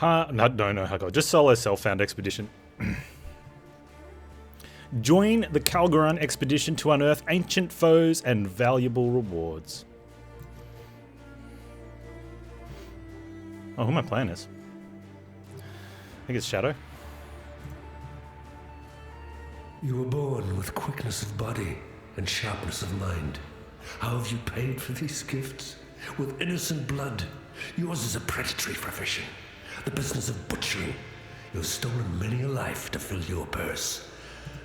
No, Hugo. Just solo self-found expedition. Join the Calgaran expedition to unearth ancient foes and valuable rewards. Oh, who am I playing as? I think it's Shadow. You were born with quickness of body and sharpness of mind. How have you paid for these gifts? With innocent blood. Yours is a predatory profession. The business of butchering. You have stolen many a life to fill your purse.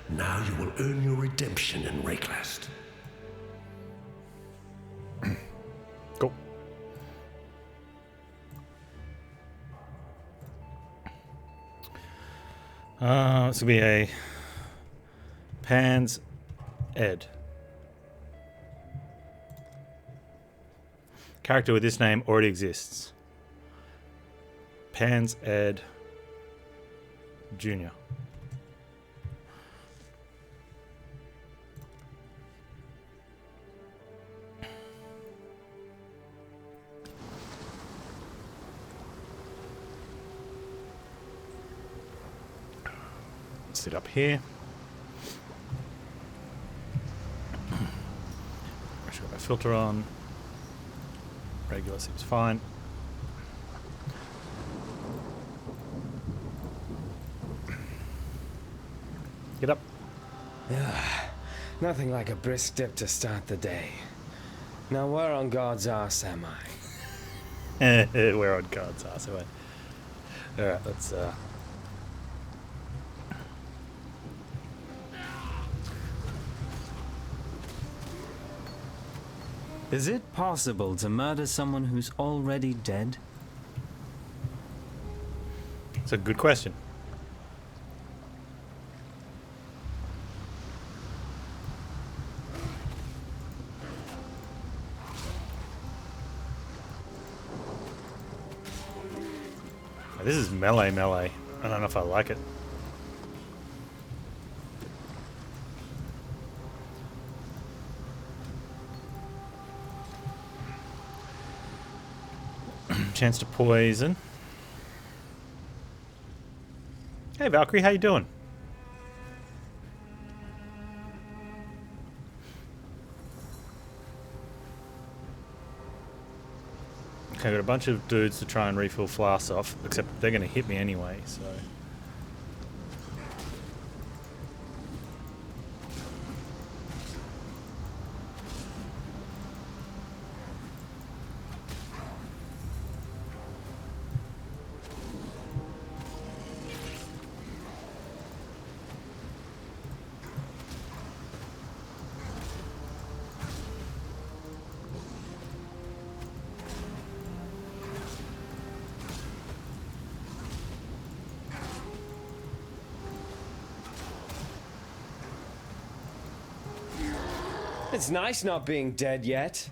Now you will earn your redemption in Wraeclast. Cool. This will be a Panz Ed. Character with this name already exists. Panz Ed Jr. Sit up here. Make sure my filter on. Regular seems fine. Get up. Nothing like a brisk dip to start the day. Now where on God's arse am I? We're on God's ass, anyway. Alright, let's Is it possible to murder someone who's already dead? It's a good question. This is melee. I don't know if I like it. Chance to poison. Hey Valkyrie, how you doing? Okay, got a bunch of dudes to try and refill flasks off, except they're going to hit me anyway, so... It's nice not being dead yet.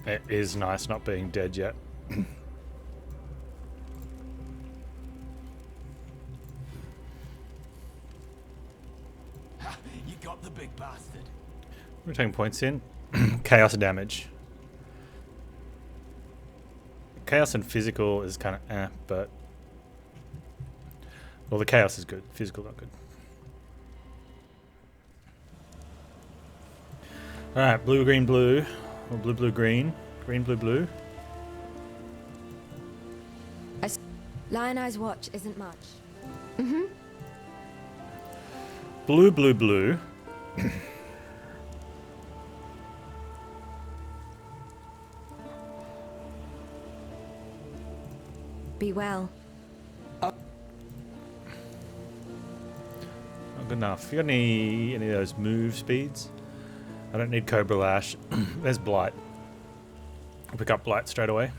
It is nice not being dead yet. You got the big bastard. We're taking points in. Chaos damage. Chaos and physical is kind of but... Well, the chaos is good. Physical not good. Alright, blue, green, blue. Or blue, blue, green. Green, blue, blue. Lion Eye's watch isn't much. Blue, blue, blue. Be well. Not good enough. You got any of those move speeds? I don't need Cobra Lash. There's Blight. I'll pick up Blight straight away.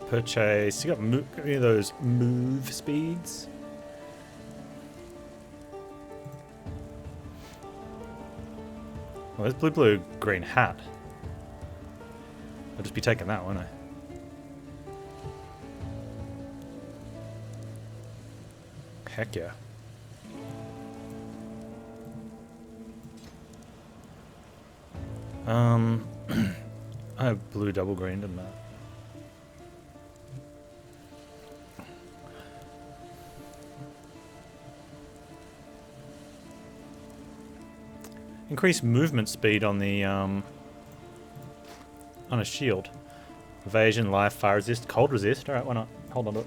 Purchase. You got any of those move speeds? Well, there's blue, blue, green hat. I'll just be taking that, won't I? Heck yeah. I have blue double green, doesn't matter. Increase movement speed on the on a shield. Evasion, life, fire resist, cold resist. Alright, why not? Hold on to it.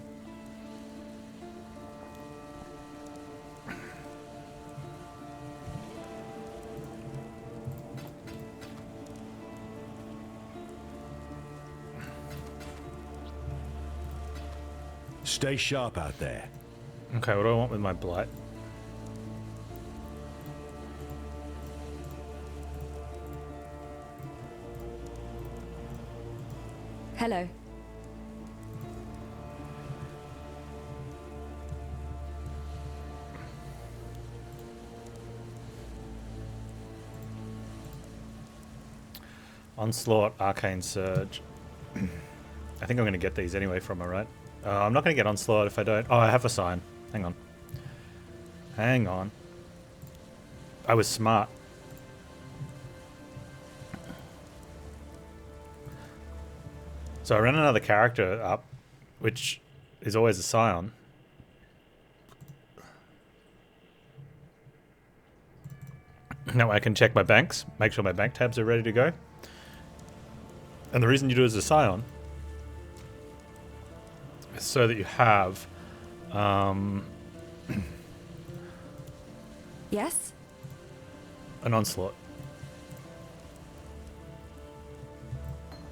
Stay sharp out there. Okay, what do I want with my blight? Hello. Onslaught, Arcane Surge. I think I'm going to get these anyway from her, right? I'm not going to get Onslaught if I don't. Oh, I have a sign. Hang on. Hang on. I was smart. So I ran another character up, which is always a Scion. Now I can check my banks, make sure my bank tabs are ready to go. And the reason you do it as a Scion is so that you have Yes? an Onslaught.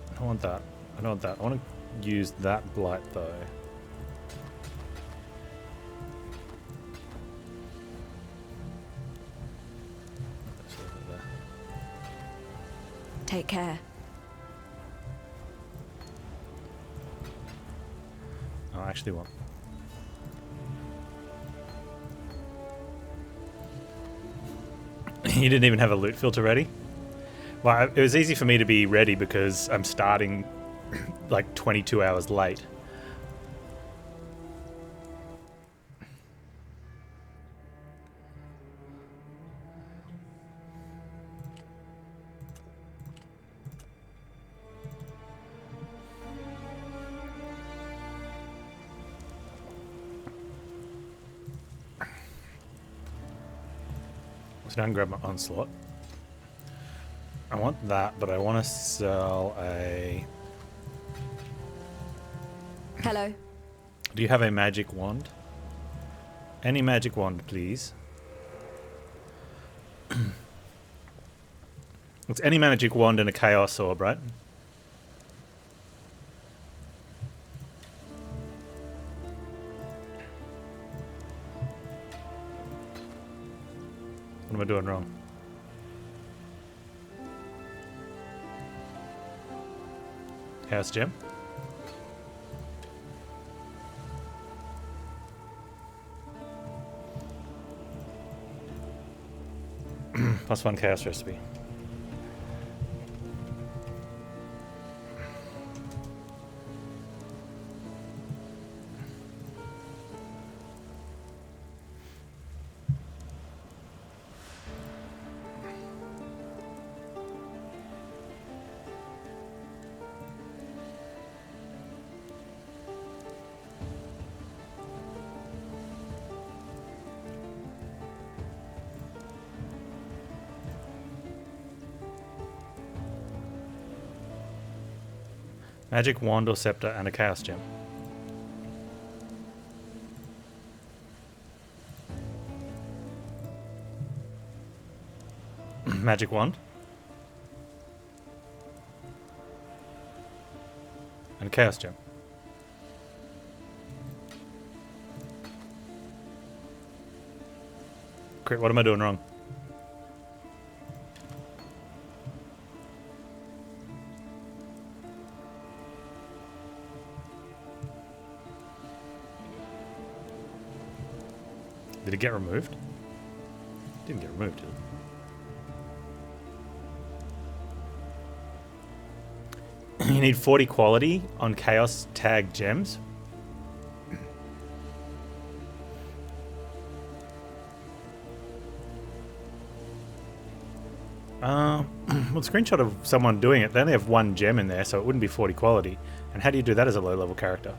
I don't want that. I don't want that. I want to use that blight though. Take care. I actually want. You didn't even have a loot filter ready? Well, it was easy for me to be ready because I'm starting like 22 hours late. So now I can grab my Onslaught. I want that, but I want to sell a... Hello. Do you have a magic wand? Any magic wand, please. It's any magic wand and a chaos orb, right? What am I doing wrong? Chaos gem? +1 chaos recipe. Magic wand or scepter and a chaos gem. Magic wand. And a chaos gem. Great, what am I doing wrong? Did it get removed? It didn't get removed, did it? You need 40 quality on chaos tag gems. Well, screenshot of someone doing it, they only have 1 gem in there, so it wouldn't be 40 quality. And how do you do that as a low-level character?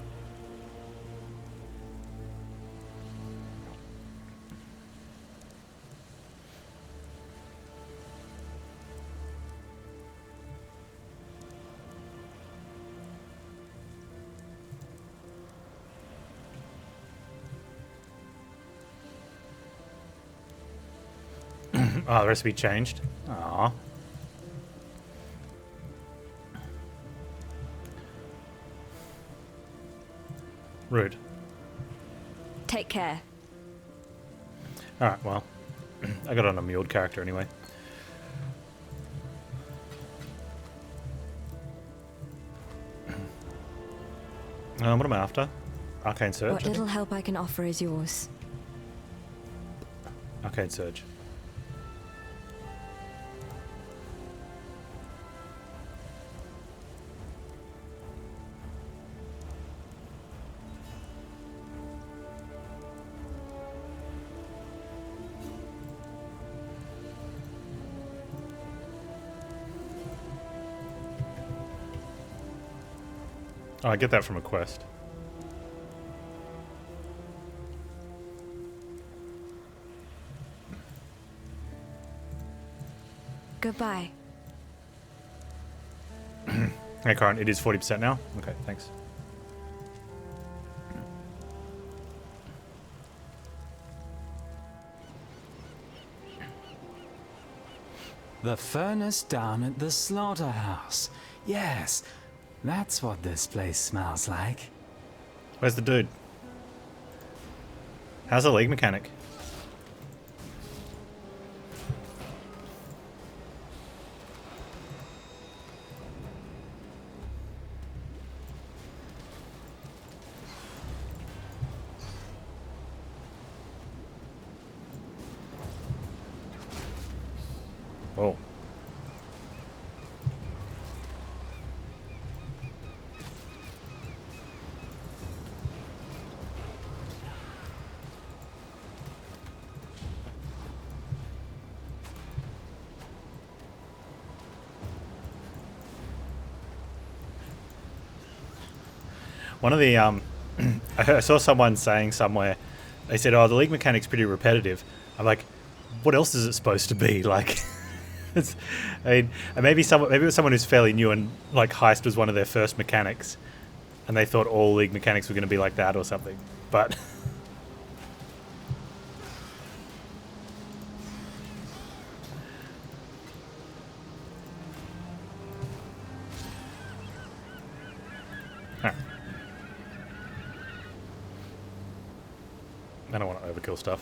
Oh, the recipe changed. Aww. Rude. Take care. Alright, well. I got on a muled character anyway. What am I after? Arcane Surge? What little help I can offer is yours. Arcane Surge. Oh, I get that from a quest. Goodbye. Hey, Karan, it is 40% now? Okay, thanks. The furnace down at the slaughterhouse. Yes, that's what this place smells like. Where's the dude? How's the league mechanic? Oh. One of the I saw someone saying somewhere, they said, "Oh, the league mechanic's pretty repetitive." I'm like, what else is it supposed to be? Like, it's, I mean, and maybe it was someone who's fairly new and like Heist was one of their first mechanics, and they thought all league mechanics were going to be like that or something. But I don't want to overkill stuff.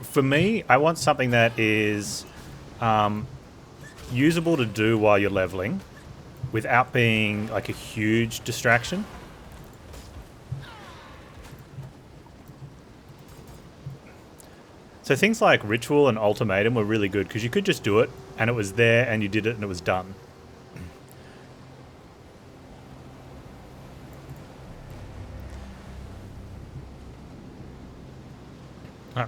For me, I want something that is usable to do while you're leveling without being like a huge distraction. So things like Ritual and Ultimatum were really good because you could just do it and it was there and you did it and it was done.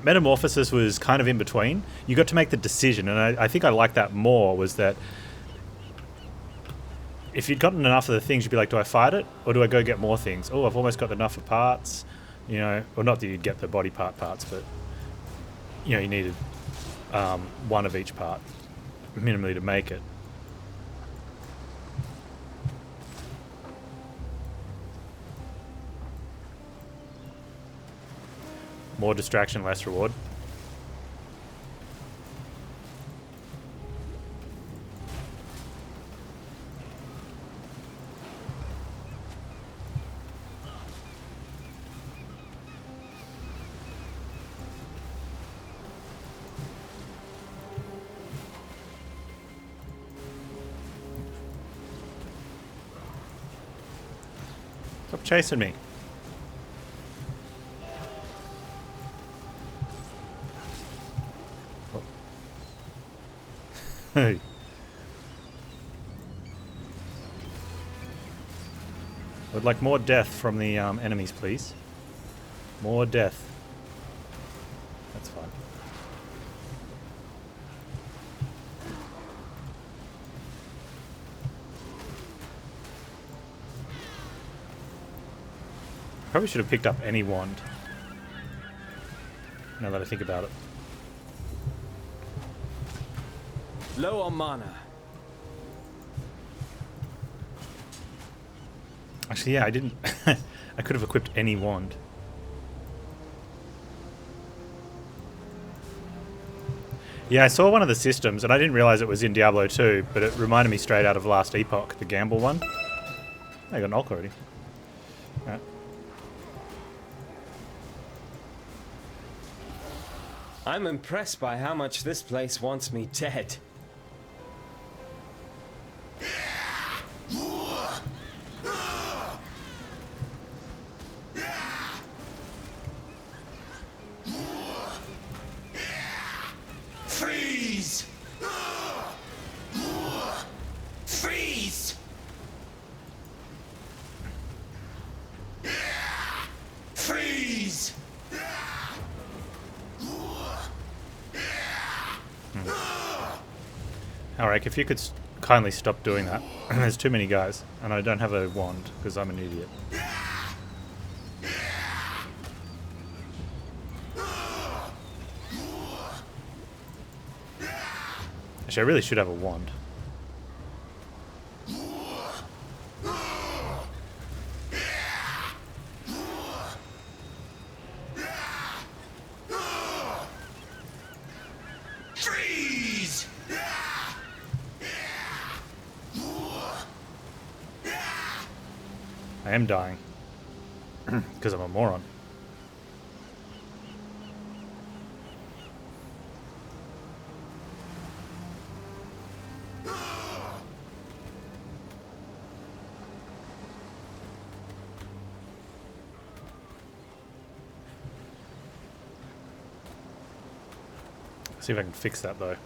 Metamorphosis was kind of in between. You got to make the decision, and I think I like that more, was that if you'd gotten enough of the things, you'd be like, do I fight it, or do I go get more things? Oh, I've almost got enough of parts, you know, or not that you'd get the body parts, but, you know, you needed one of each part, minimally, to make it. More distraction, less reward. Stop chasing me. Hey. Would like more death from the enemies, please. More death. That's fine. Probably should have picked up any wand. Now that I think about it. Low on mana. Actually, yeah, I didn't. I could have equipped any wand. Yeah, I saw one of the systems, and I didn't realize it was in Diablo 2, but it reminded me straight out of Last Epoch, the gamble one. I got an Ulk already. Alright. I'm impressed by how much this place wants me dead. Freeze! Freeze! Freeze! Alright, if you could kindly stop doing that. There's too many guys, and I don't have a wand, because I'm an idiot. Actually, I really should have a wand. Freeze! I am dying. Because I'm a moron. See if I can fix that though.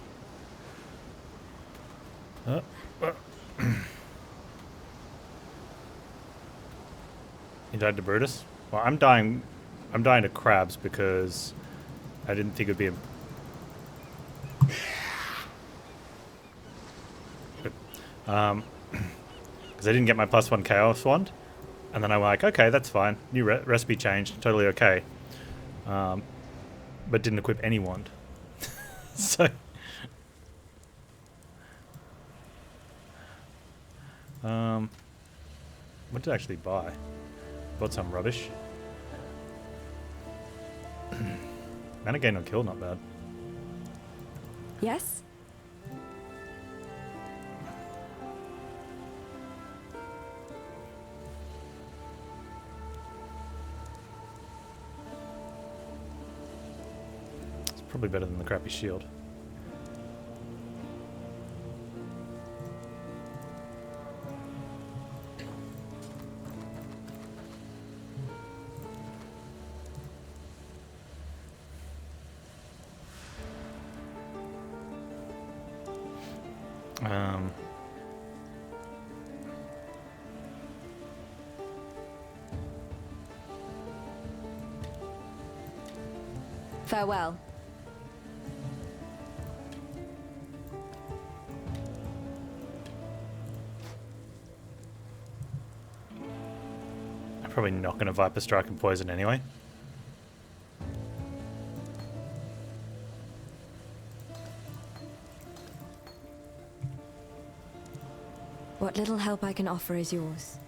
You died to Brutus? Well, I'm dying to crabs because I didn't think it'd be because I didn't get my +1 Chaos Wand, and then I'm like, okay, that's fine. New recipe change, totally okay. But didn't equip any wand. So what did I actually buy? Bought some rubbish. Mana gain on kill, not bad. Yes? It's probably better than the crappy shield. Farewell. I'm probably not going to Viper Strike and Poison anyway. What little help I can offer is yours.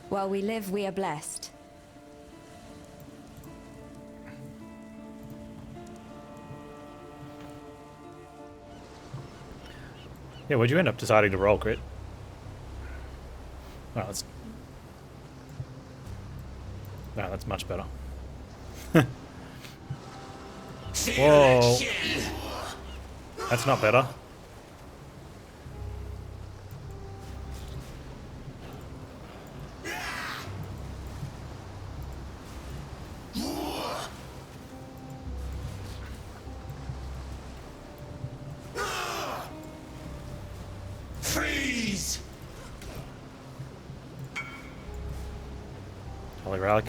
While we live, we are blessed. Yeah, what'd you end up deciding to roll, Crit? Oh, that's... No, that's much better. Whoa. That's not better. Freeze! Holy relic.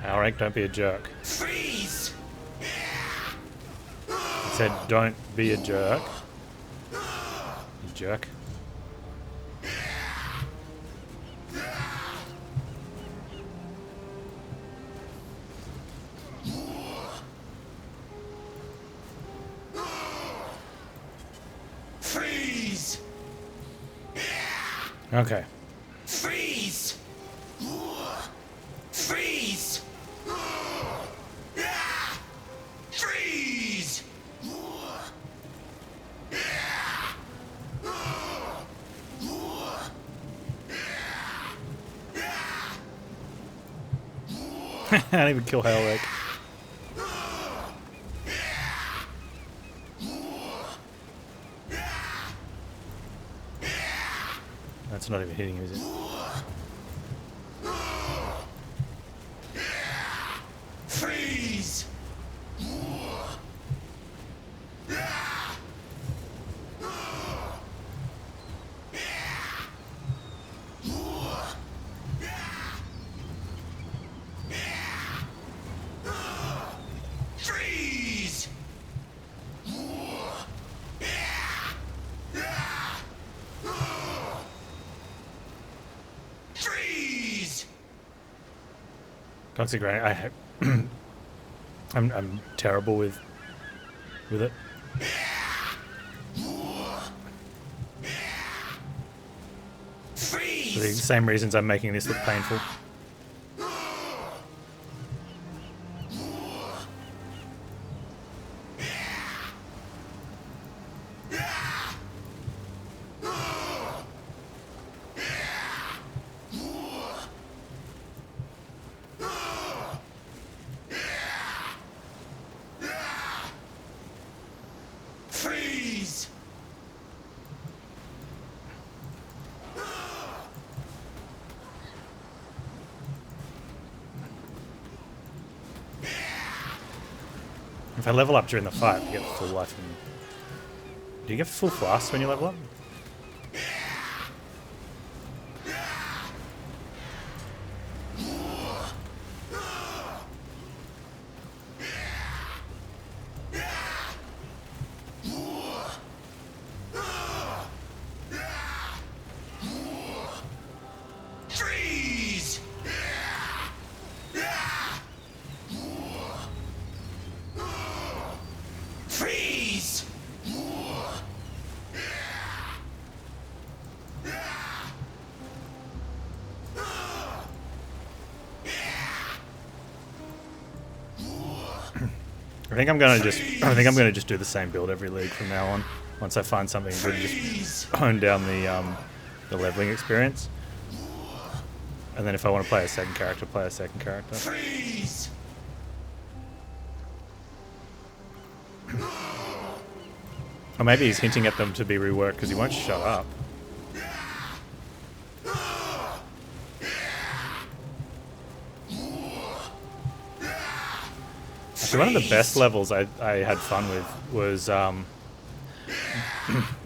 Alright, don't be a jerk. Freeze! I said don't be a jerk. You jerk. Freeze! Okay. Freeze! Freeze! Freeze! I didn't even kill Hailwreck. That's not even hitting him, is it? Freeze! Freeze! Freeze! Toxic Rain. I'm terrible with it. For the Freeze! same reasons I'm making this look painful. Freeze! If I level up during the fight, I get full life. Do you get full flask when you level up? Freeze! Freeze! I think I'm gonna just do the same build every league from now on. Once I find something good, just hone down the leveling experience. And then if I want to play a second character, play a second character. Freeze! Or maybe he's hinting at them to be reworked because he won't shut up. Actually, one of the best levels I had fun with was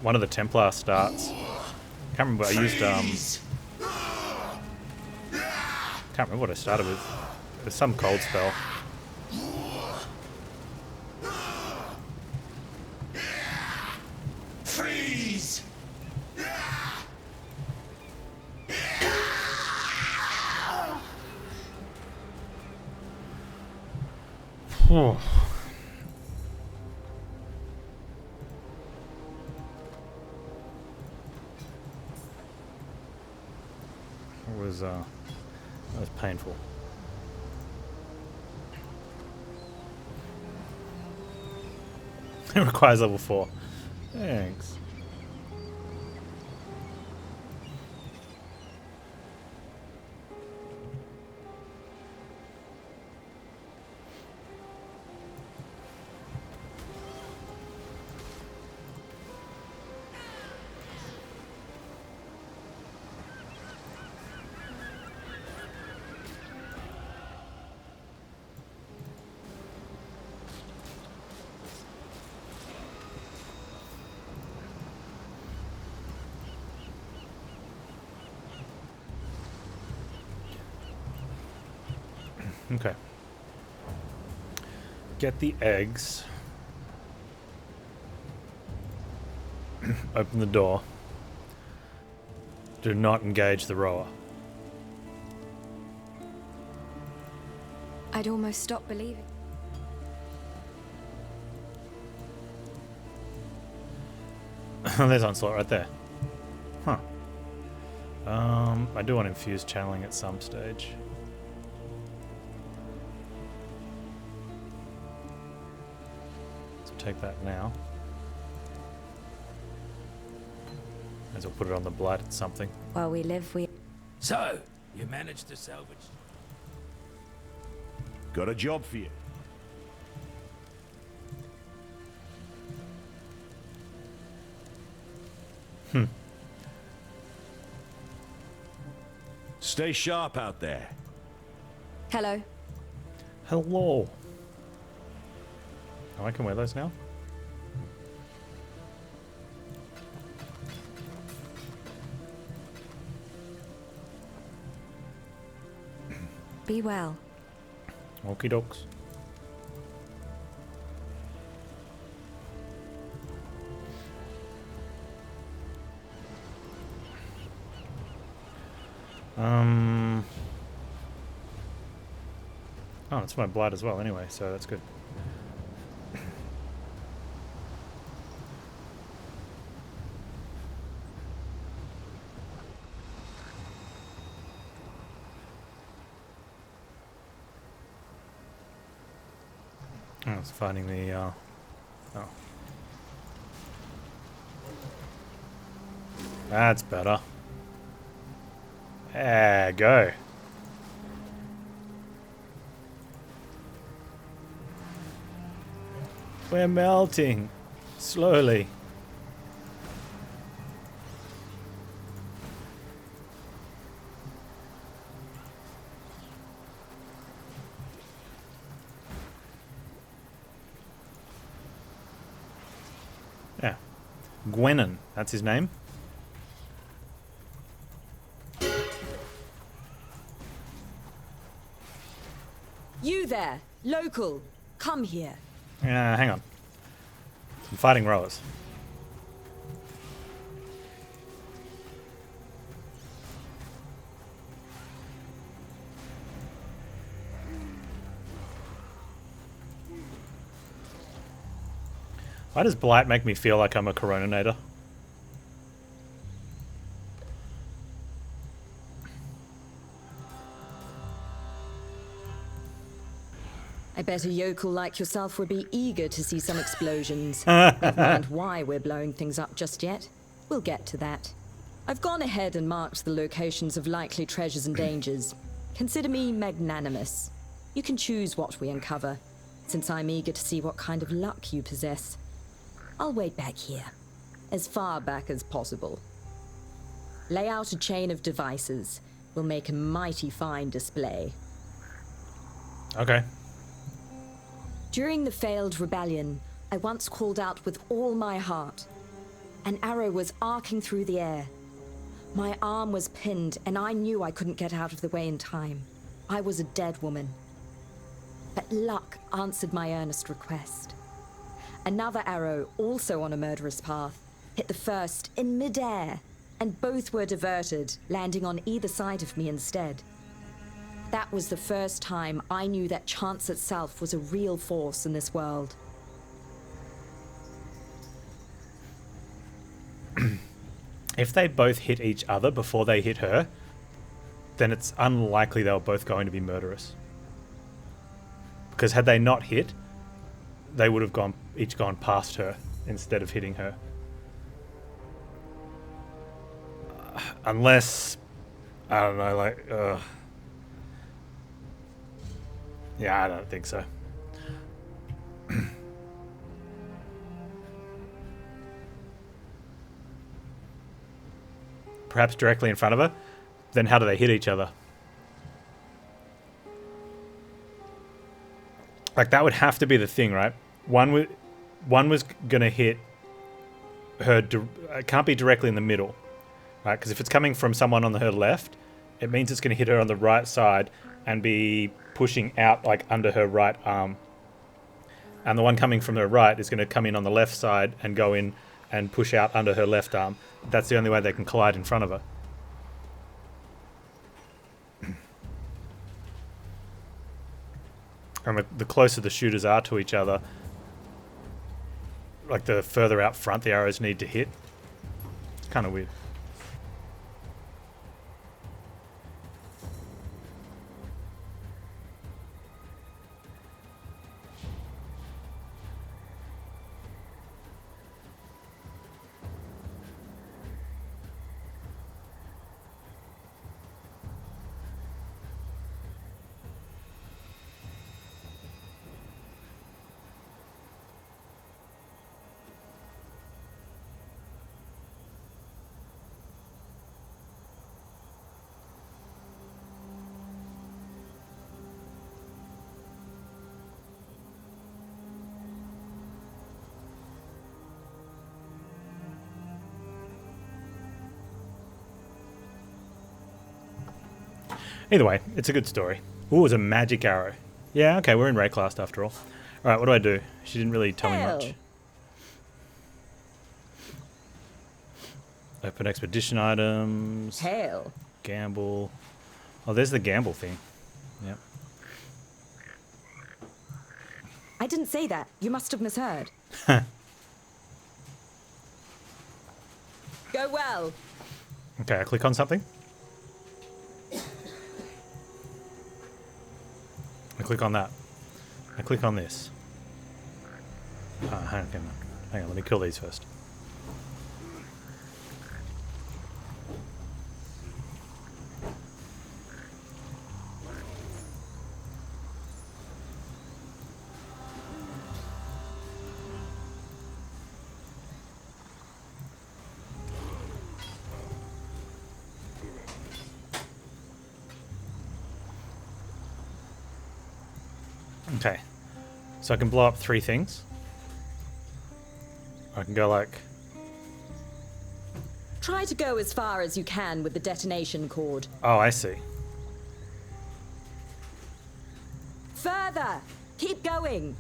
one of the Templar starts. Can't remember. I used Freeze! can't remember what I started with. It was some cold spell. Freeze! was painful. It requires level 4. Thanks. Okay. Get the eggs. Open the door. Do not engage the rower. I'd almost stop believing. There's Onslaught right there. Huh. I do want infused channeling at some stage. So take that now. As well put it on the blight at something. While we live, we... So, you managed to salvage... Got a job for you. Stay sharp out there. Hello. Hello. Oh, I can wear those now? Be well. Okie dokes. Oh, it's my blood as well anyway, so that's good. I was finding the, oh. That's better. There, go. We're melting. Slowly. Yeah. Gwenon, that's his name. You there, local, come here. Hang on. I'm fighting rowers. Why does Blight make me feel like I'm a Coroninator? I bet a yokel like yourself would be eager to see some explosions. Never mind why we're blowing things up just yet. We'll get to that. I've gone ahead and marked the locations of likely treasures and dangers. Consider me magnanimous. You can choose what we uncover, since I'm eager to see what kind of luck you possess. I'll wait back here, as far back as possible. Lay out a chain of devices. We'll make a mighty fine display. Okay. During the failed rebellion, I once called out with all my heart. An arrow was arcing through the air. My arm was pinned, and I knew I couldn't get out of the way in time. I was a dead woman. But luck answered my earnest request. Another arrow, also on a murderous path, hit the first in midair, and both were diverted, landing on either side of me instead. That was the first time I knew that chance itself was a real force in this world. If they both hit each other before they hit her, then it's unlikely they were both going to be murderous. Because had they not hit, they would have each gone past her instead of hitting her. Unless, I don't know, like, yeah, I don't think so. Perhaps directly in front of her? Then how do they hit each other? Like, that would have to be the thing, right? One was going to hit her... It can't be directly in the middle, right? Because if it's coming from someone on her left, it means it's going to hit her on the right side and be pushing out, like, under her right arm. And the one coming from her right is going to come in on the left side and go in and push out under her left arm. That's the only way they can collide in front of her. And the closer the shooters are to each other, like the further out front the arrows need to hit. It's kind of weird. Either way, it's a good story. Ooh, it's a magic arrow. Yeah, okay, we're in Wraeclast after all. Alright, what do I do? She didn't really tell me much. Open expedition items. Hail. Gamble. Oh, there's the gamble thing. Yep. I didn't say that. You must have misheard. Go well. Okay, I click on something. I click on that. I click on this. Hang on, let me kill these first. Okay, so I can blow up 3 things. I can go like... Try to go as far as you can with the detonation cord. Oh, I see. Further! Keep going!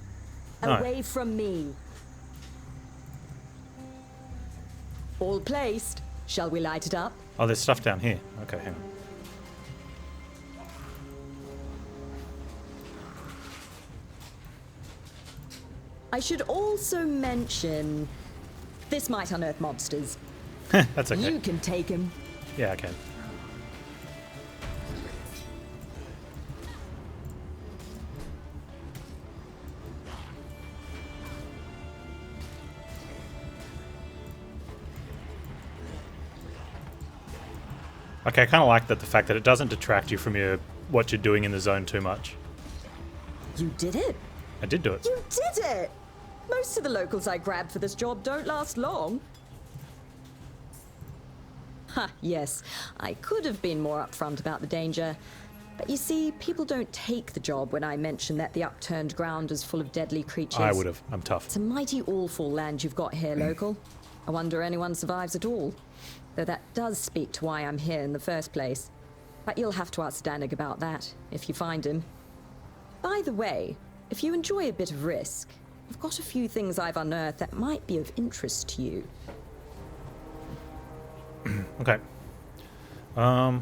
No. Away from me. All placed. Shall we light it up? Oh, there's stuff down here. Okay, hang on. I should also mention... This might unearth monsters. That's okay. You can take him. Yeah, I can. Okay, I kind of like that, the fact that it doesn't detract you from what you're doing in the zone too much. You did it! I did do it. You did it! Most of the locals I grabbed for this job don't last long. Ha, yes. I could have been more upfront about the danger. But you see, people don't take the job when I mention that the upturned ground is full of deadly creatures. I would have. I'm tough. It's a mighty awful land you've got here, local. I wonder anyone survives at all. Though that does speak to why I'm here in the first place. But you'll have to ask Danig about that, if you find him. By the way, if you enjoy a bit of risk, I've got a few things I've unearthed that might be of interest to you. Okay. How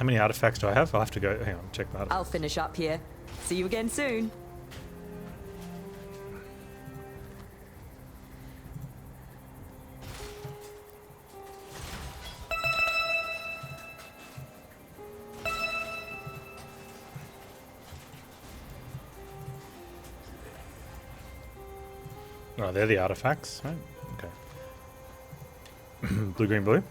many artifacts do I have? I'll have to go... Hang on, check that. I'll finish up here. See you again soon. Oh, they're the artifacts, right? Okay. Blue, green, blue.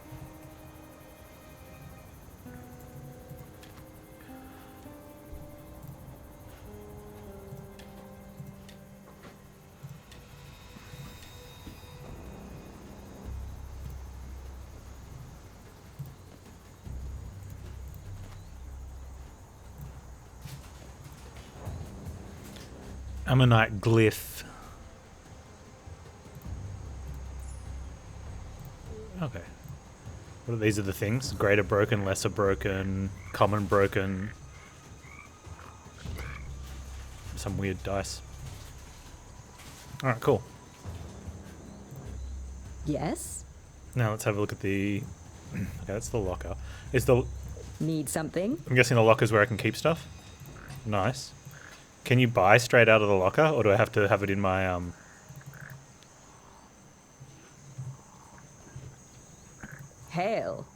Ammonite glyph. Okay. What are these? Are the things? Greater broken, lesser broken, common broken. Some weird dice. Alright, cool. Yes? Now let's have a look at the... Okay, that's the locker. Is the... Need something? I'm guessing the locker's where I can keep stuff? Nice. Can you buy straight out of the locker, or do I have to have it in my, Hail.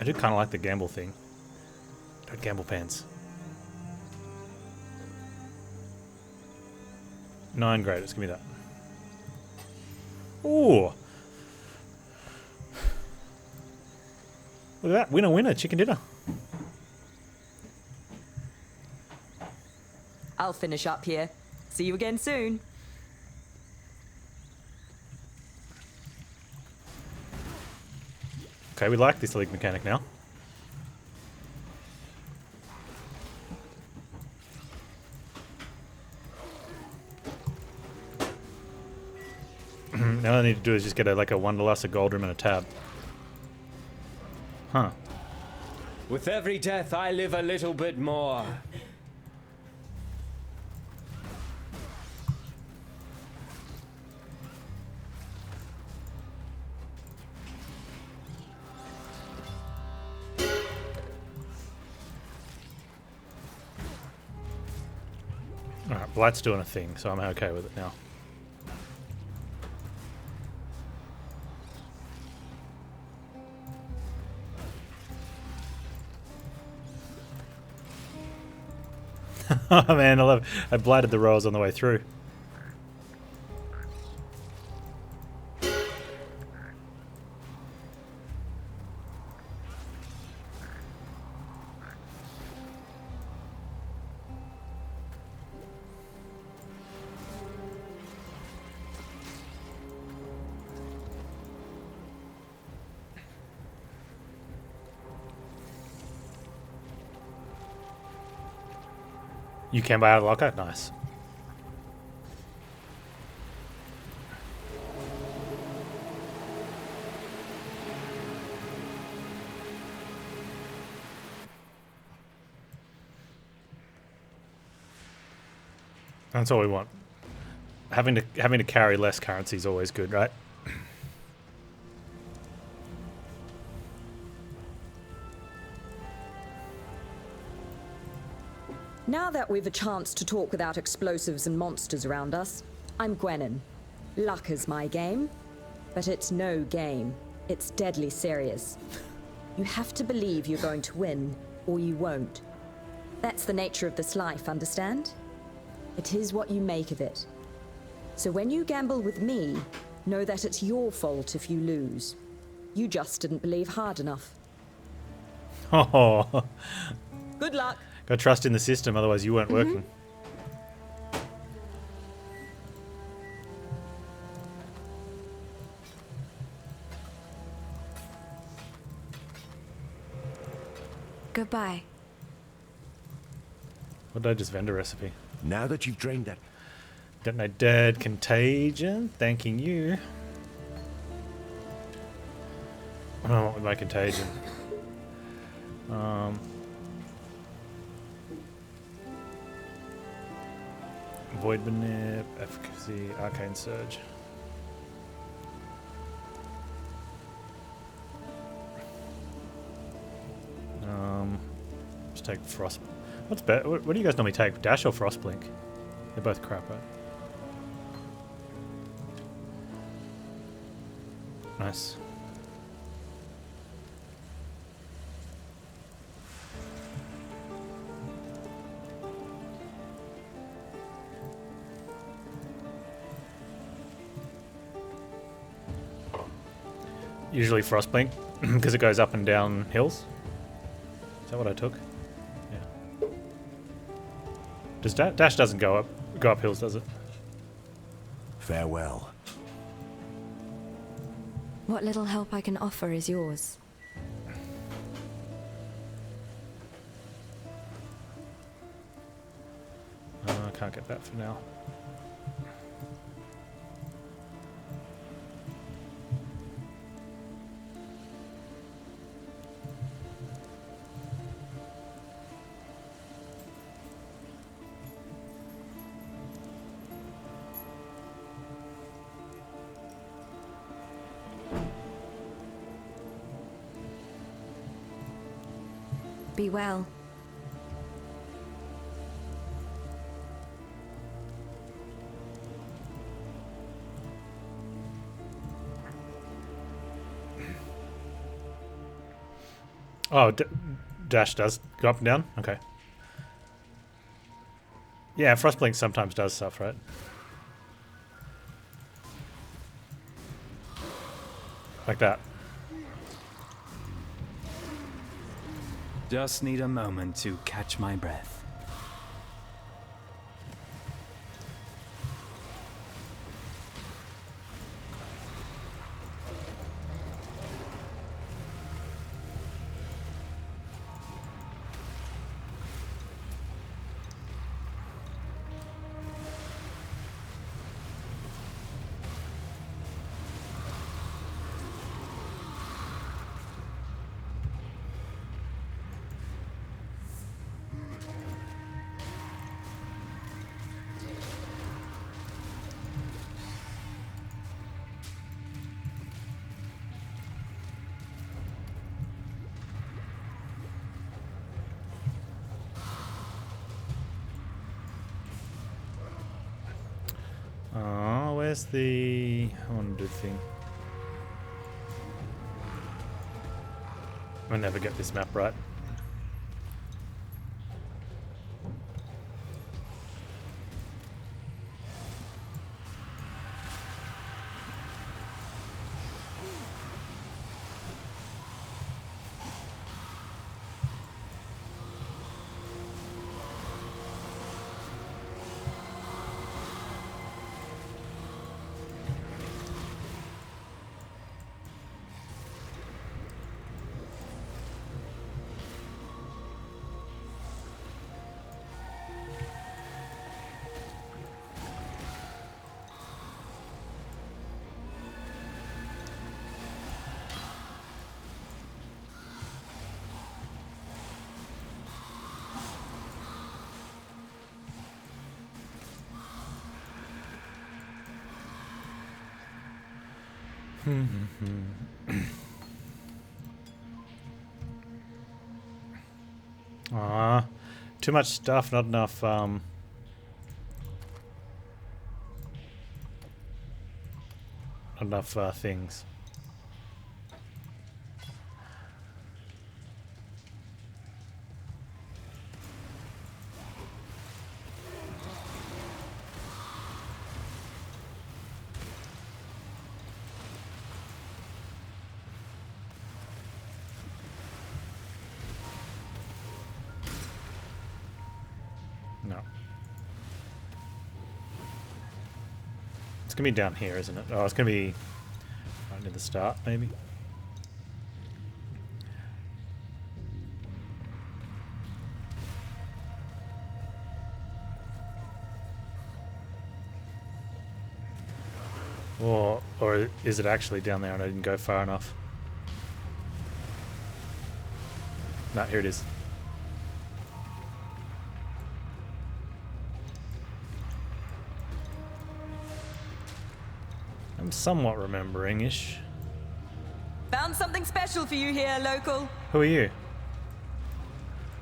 I do kind of like the gamble thing. Don't gamble, Panz. 9 graders, give me that. Ooh! Look at that, winner, winner, chicken dinner. I'll finish up here. See you again soon. Okay, we like this league mechanic now. Now all I need to do is just get like a Wanderlust, a gold room, and a tab. Huh. With every death, I live a little bit more. Alright, Blight's doing a thing, so I'm okay with it now. Oh man, I love it. I blighted the rolls on the way through. You can buy out of the locker? Nice. That's all we want. Having to carry less currency is always good, right? Now that we've a chance to talk without explosives and monsters around us, I'm Gwennon. Luck is my game, but it's no game. It's deadly serious. You have to believe you're going to win, or you won't. That's the nature of this life, understand? It is what you make of it. So when you gamble with me, know that it's your fault if you lose. You just didn't believe hard enough. Oh, Good luck. got trust in the system, otherwise you weren't working. Goodbye. What did I just vendor recipe? Now that you've drained that... Detonate dead, contagion, thanking you. I don't know what with my contagion. Void Manip, Efficacy, Arcane Surge. Let's take Frost. What's better? What do you guys normally take? Dash or Frostblink? They're both crap, right? Nice. usually Frostblink because it goes up and down hills. Is that what I took? Yeah. Does dash doesn't go up hills, does it? Farewell. What little help I can offer is yours. I can't get that for now. Be well. Oh, dash does go up and down? Okay. Yeah, Frostblink sometimes does stuff, right? Like that. Just need a moment to catch my breath. Where's the... I want to do the thing. I'll never get this map right. Too much stuff, not enough, not enough things. No. It's gonna be down here, isn't it? Oh, it's gonna be right near the start, maybe. Or is it actually down there and I didn't go far enough? No, here it is. I'm somewhat remembering-ish. Found something special for you here, local. Who are you?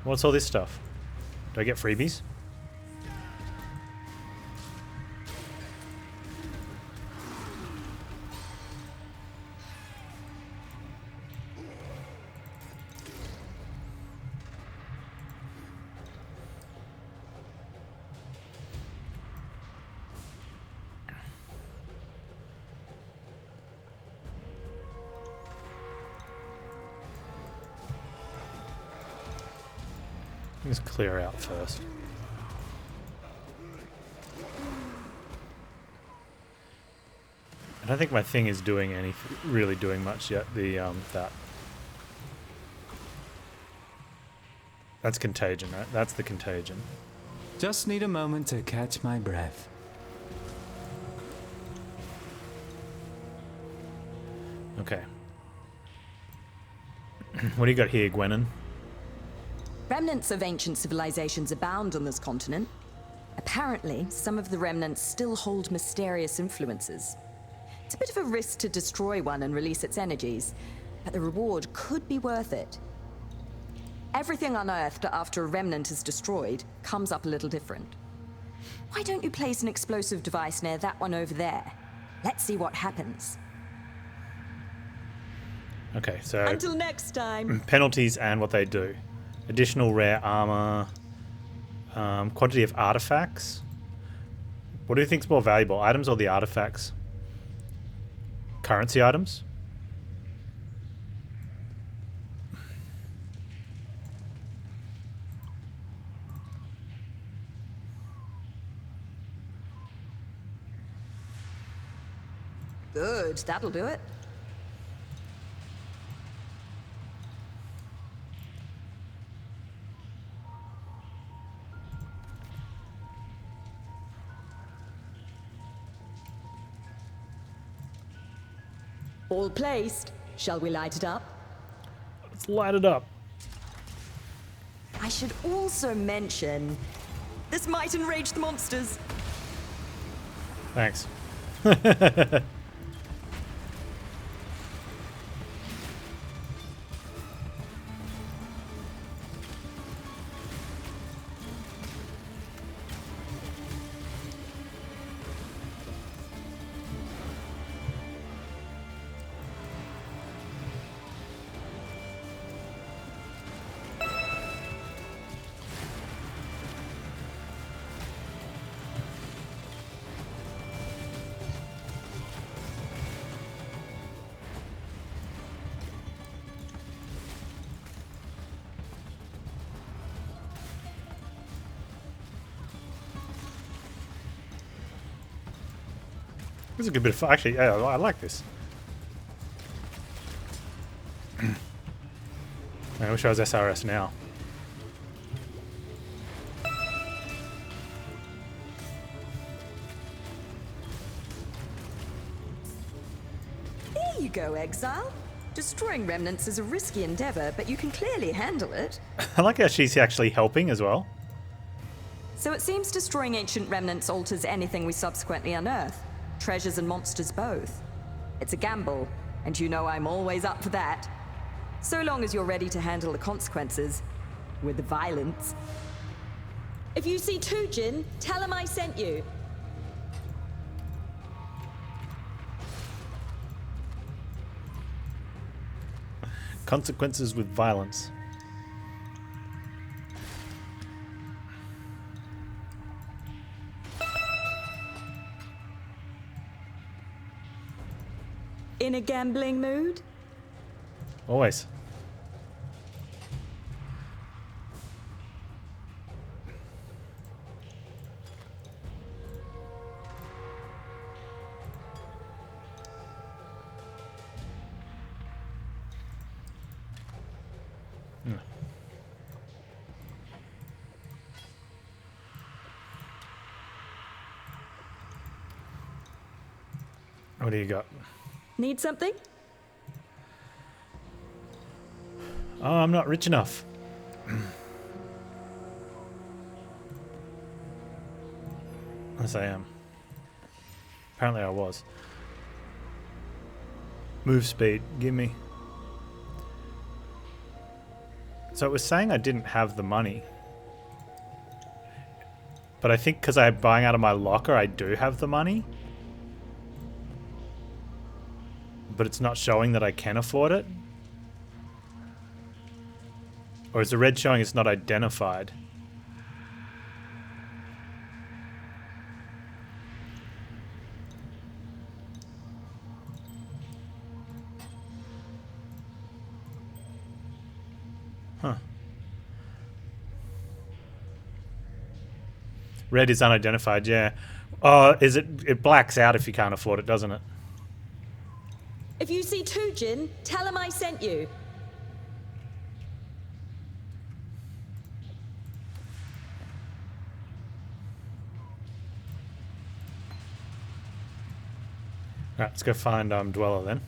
What's all this stuff? Do I get freebies? Let's clear out first. I don't think my thing is doing really doing much yet. That's Contagion, right? That's the Contagion. Just need a moment to catch my breath. Okay. What do you got here, Gwennon? Remnants of ancient civilizations abound on this continent. Apparently, some of the remnants still hold mysterious influences. It's a bit of a risk to destroy one and release its energies, but the reward could be worth it. Everything unearthed after a remnant is destroyed comes up a little different. Why don't you place an explosive device near that one over there? Let's see what happens. Okay, so Until next time. penalties and what they do. Additional rare armor. Quantity of artifacts. What do you think is more valuable, items or the artifacts? Currency items? Good, that'll do it. All placed. Shall we light it up? Let's light it up. I should also mention, this might enrage the monsters. Thanks. This is a good bit of fun. Actually, yeah, I like this. I wish I was SRS now. There you go, Exile. Destroying remnants is a risky endeavor, but you can clearly handle it. I like how she's actually helping as well. So it seems destroying ancient remnants alters anything we subsequently unearth. Treasures and monsters both. It's a gamble, and you know I'm always up for that. So long as you're ready to handle the consequences. With the violence. If you see Tujin, tell him I sent you. Consequences with violence. In a gambling mood? Always. What do you got? Need something? Oh, I'm not rich enough. Yes, I am. Apparently I was. Move speed, give me. So it was saying I didn't have the money. But I think because I'm buying out of my locker, I do have the money. But it's not showing that I can afford it? Or is the red showing it's not identified? Huh. Red is unidentified, yeah. Oh, is it? It blacks out if you can't afford it, doesn't it? If you see Tujin, tell him I sent you. Right, let's go find Dweller then.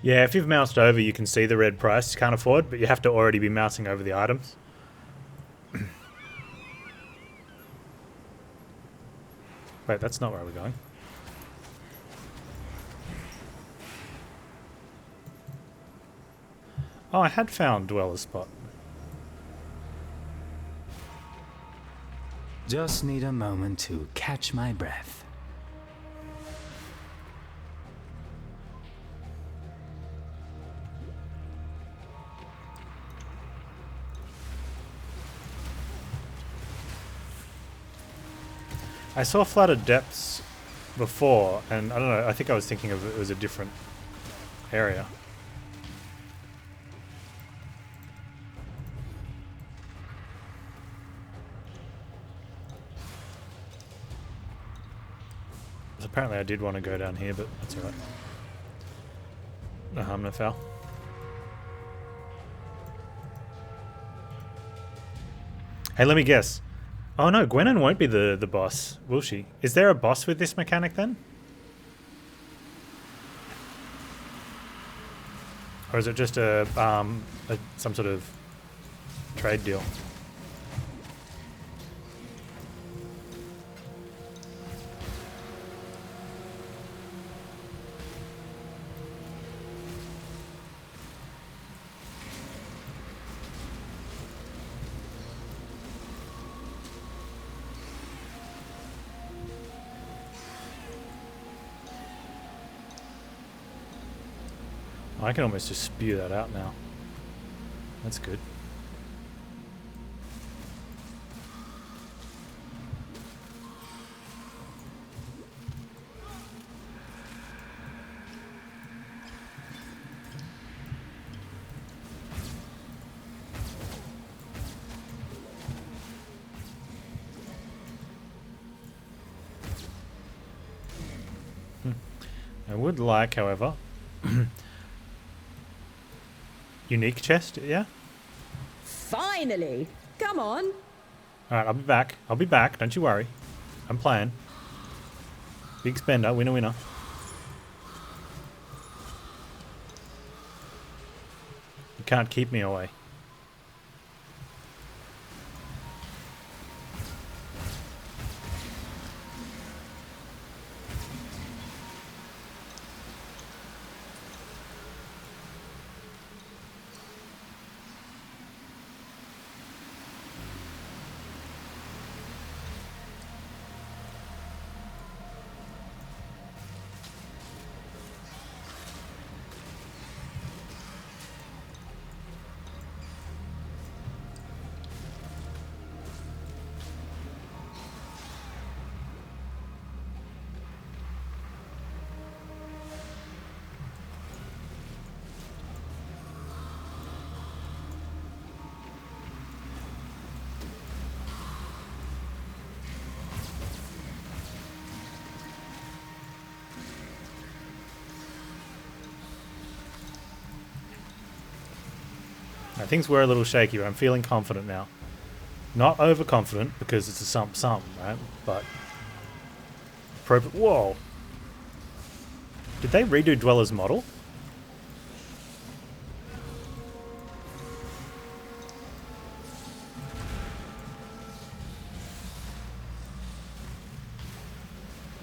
Yeah, if you've moused over, you can see the red price. You can't afford, but you have to already be mousing over the items. Wait, that's not where we're going. Oh, I had found Dweller's spot. Just need a moment to catch my breath. I saw Flooded Depths before, and I don't know, I think I was thinking of it was a different area. Apparently I did want to go down here, but that's alright. No harm, no foul. Hey, let me guess. Oh no, Gwenon won't be the boss, will she? Is there a boss with this mechanic then? Or is it just some sort of trade deal? I can almost just spew that out now. That's good. I would like, however, unique chest, yeah? Finally! Come on! Alright, I'll be back. I'll be back, don't you worry. I'm playing. Big spender, winner winner. You can't keep me away. Things were a little shaky, but I'm feeling confident now. Not overconfident, because it's a something, right? But... Whoa! Did they redo Dweller's model?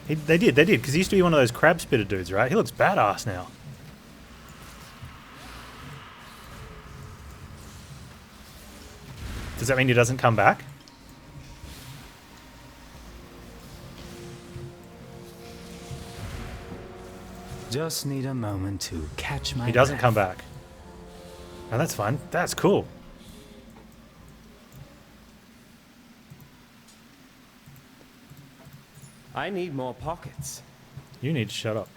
They did, because he used to be one of those crab spitter dudes, right? He looks badass now. Does that mean he doesn't come back? Just need a moment to catch my He doesn't breath. come back. Oh, that's fine. That's cool. I need more pockets. You need to shut up.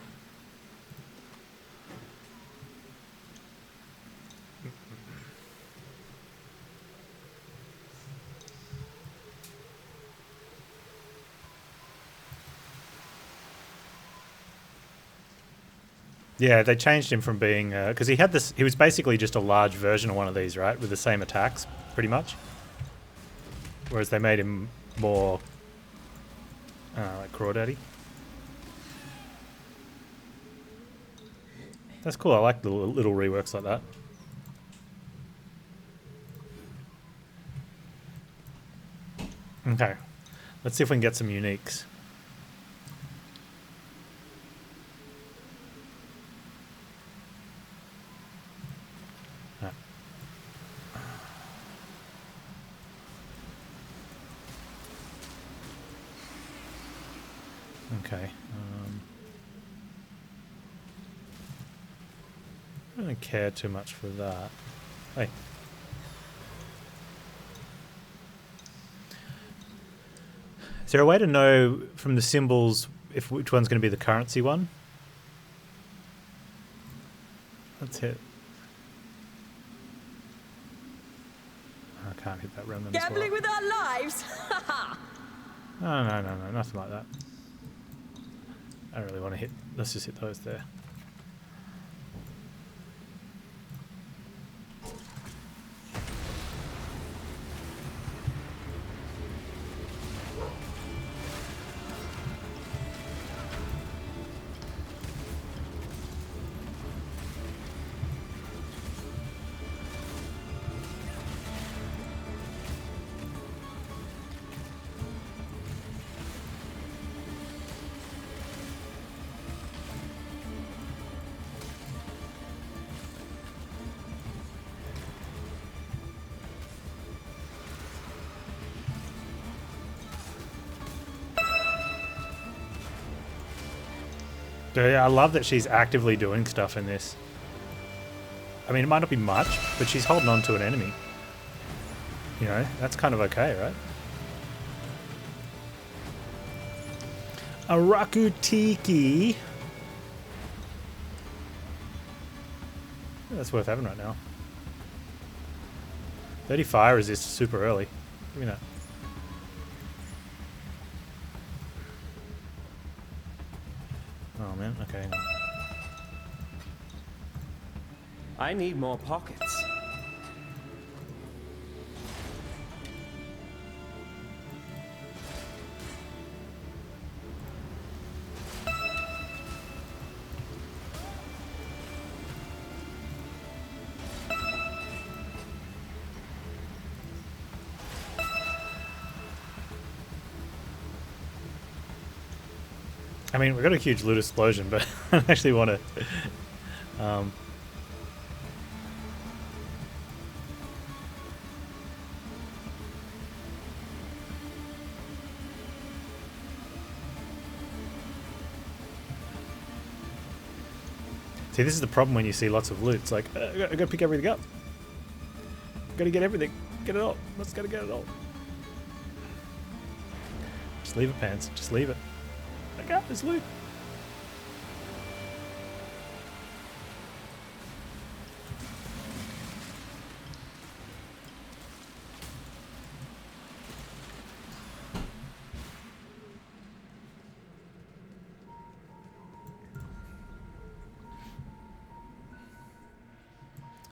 Yeah, they changed him from being because he had this. He was basically just a large version of one of these, right, with the same attacks, pretty much. Whereas they made him more like Crawdaddy. That's cool. I like the little reworks like that. Okay, let's see if we can get some uniques. Okay. I don't care too much for that. Hey. Is there a way to know from the symbols if which one's going to be the currency one? Let's hit. I can't hit that remnant. Gambling with our lives? No, nothing like that. I don't really want to hit. Let's just hit those there. Yeah, I love that she's actively doing stuff in this. I mean, it might not be much, but she's holding on to an enemy. You know, that's kind of okay, right? A Rakutiki. That's worth having right now. 30 fire resist super early. Give me that. Oh man, okay. Hang on. I need more pockets. I mean, we've got a huge loot explosion, but I actually want to... See, this is the problem when you see lots of loot. It's like, I gotta pick everything up. Gotta get everything. Get it all. Let's gotta get it all. Just leave it, Panz. Just leave it. I got this loot.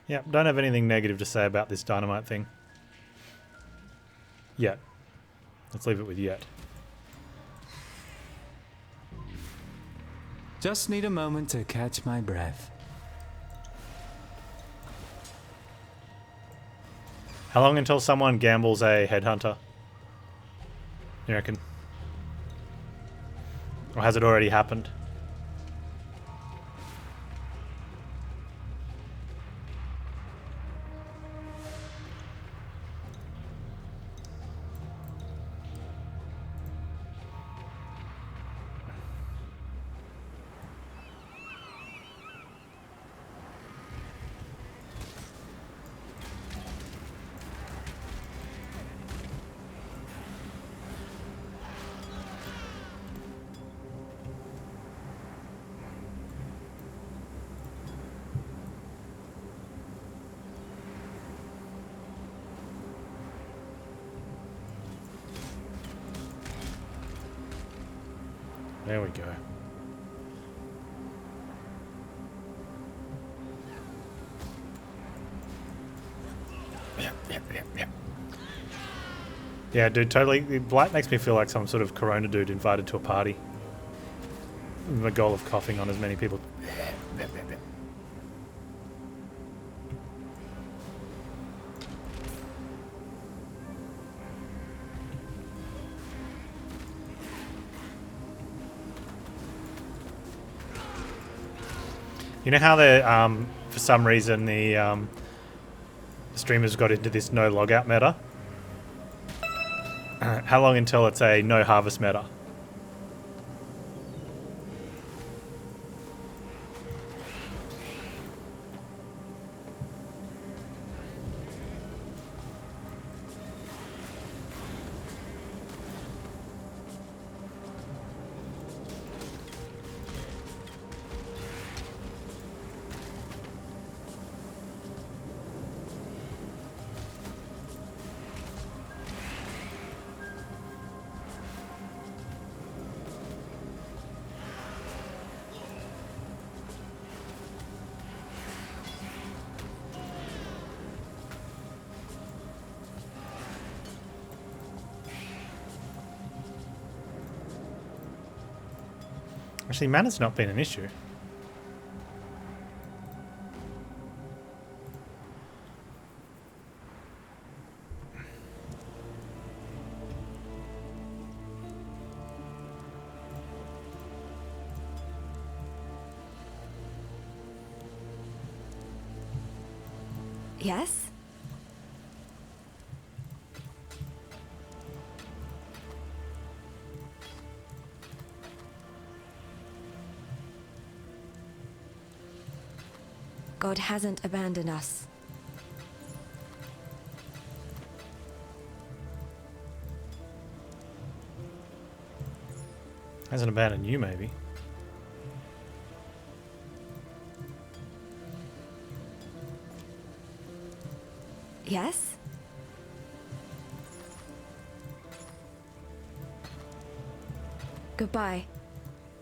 Yeah, don't have anything negative to say about this dynamite thing. Yet. Let's leave it with yet. Just need a moment to catch my breath. How long until someone gambles a headhunter? You reckon? Or has it already happened? There we go. Yeah, dude, totally. Blight makes me feel like some sort of Corona dude invited to a party. With the goal of coughing on as many people. You know how the for some reason the streamers got into this no logout meta? How long until it's a no harvest meta? Actually, mana's not been an issue. Yes? God hasn't abandoned us. Hasn't abandoned you, maybe. Yes? Goodbye.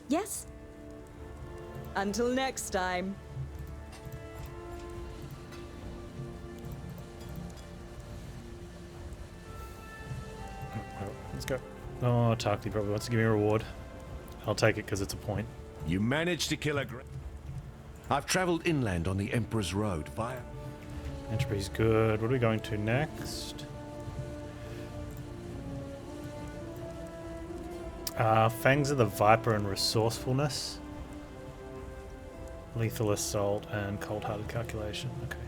Yes? Until next time. Let's go. Oh, Tarkly probably wants to give me a reward. I'll take it because it's a point. You managed to kill a I've traveled inland on the Emperor's Road via... Entropy's good. What are we going to next? Fangs of the Viper and Resourcefulness. Lethal Assault and Cold-Hearted Calculation. Okay.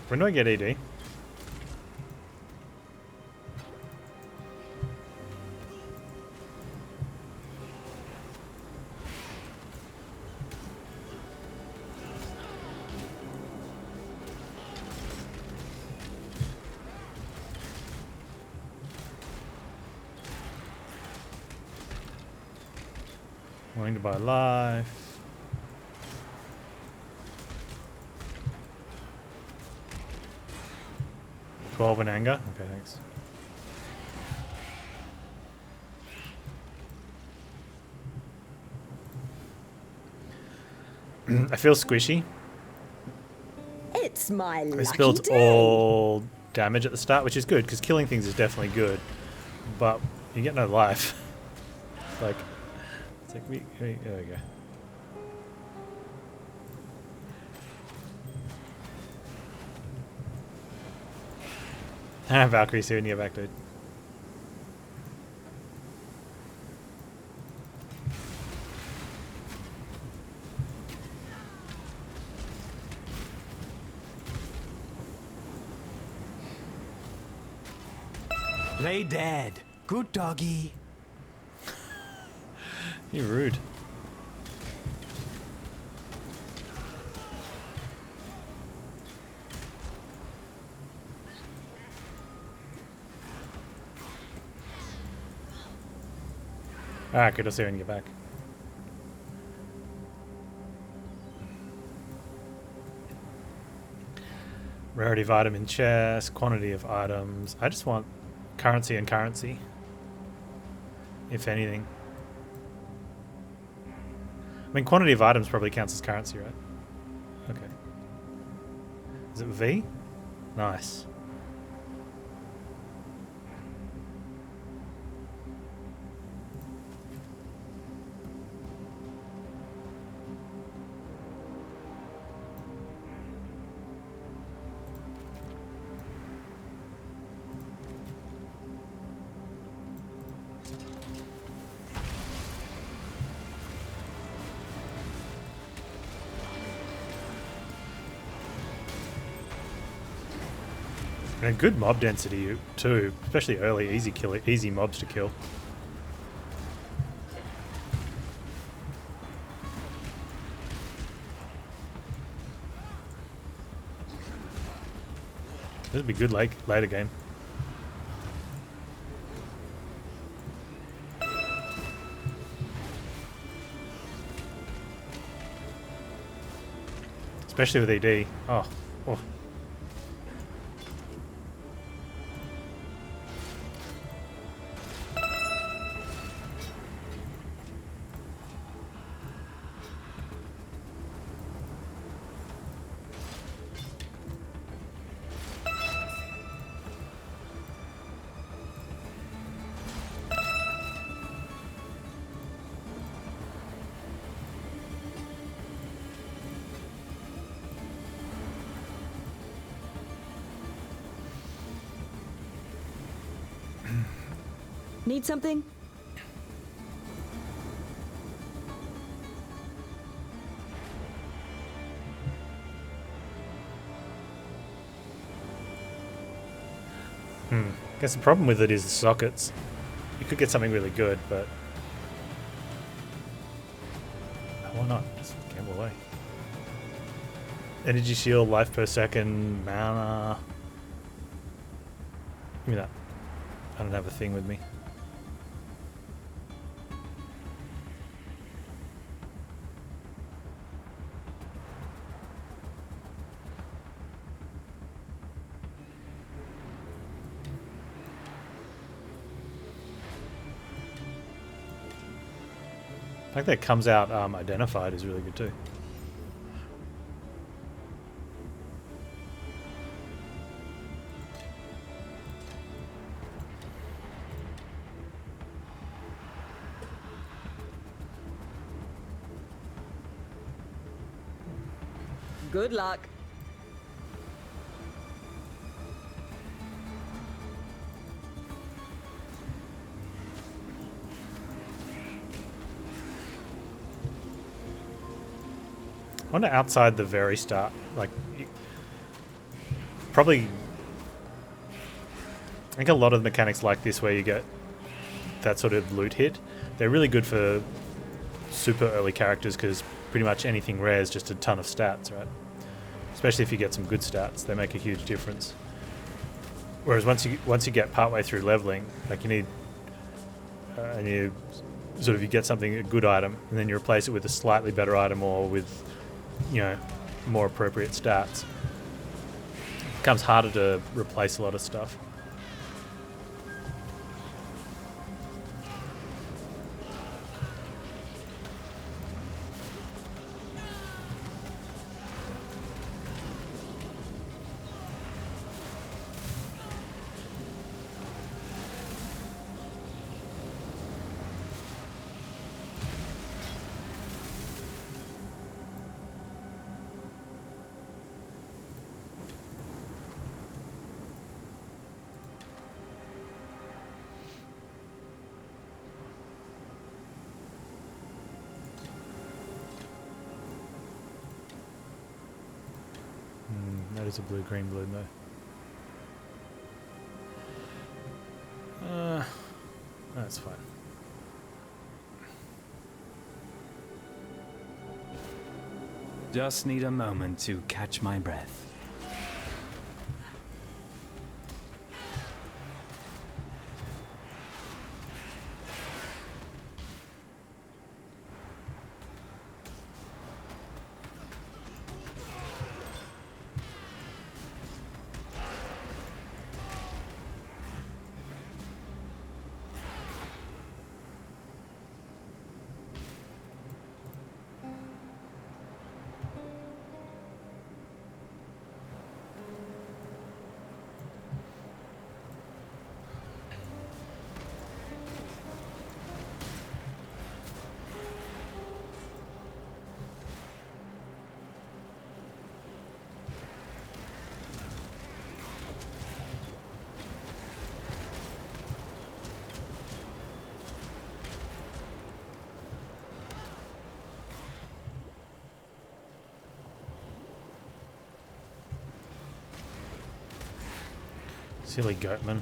When do I get ED? Willing to buy life. $12 in anger? Okay, thanks. I feel squishy. It's my lucky This builds day. all damage at the start, which is good, because killing things is definitely good. But you get no life. Like, it's like, there we go. Ah, Valkyrie's here in your back, dude. Lay dead. Good doggy. You're rude. Alright, good to see you when you get back. Rarity of item in chest, quantity of items. I just want currency and currency. If anything. I mean, quantity of items probably counts as currency, right? Okay. Is it V? Nice. And a good mob density too, especially early, easy mobs to kill. This would be good later game. Especially with ED. Oh. Need something? I guess the problem with it is the sockets. You could get something really good, but why not? Just gamble away. Energy shield, life per second, mana. Give me that. I don't have a thing with me. The fact that it comes out identified is really good too. Good luck. I wonder outside the very start, like, probably, I think a lot of mechanics like this where you get that sort of loot hit, they're really good for super early characters because pretty much anything rare is just a ton of stats, right? Especially if you get some good stats, they make a huge difference. Whereas once you get partway through leveling, like you need, and you sort of you get something, a good item, and then you replace it with a slightly better item or with, you know, more appropriate stats. It becomes harder to replace a lot of stuff. That is a blue-green balloon though. That's fine. Just need a moment to catch my breath. Silly goatman.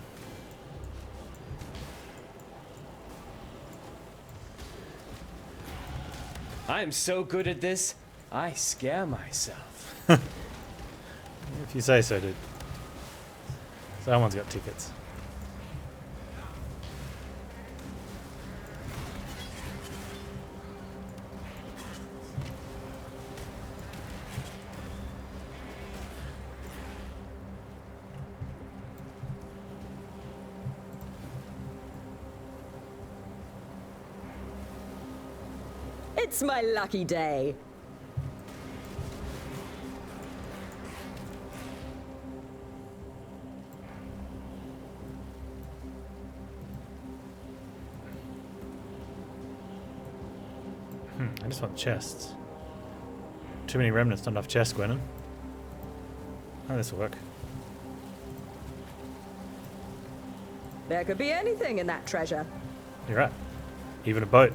I am so good at this, I scare myself. If you say so, dude. Someone's got tickets. It's my lucky day. I just want chests. Too many remnants, not enough chests, Gwennon. Oh, this will work. There could be anything in that treasure. You're right. Even a boat.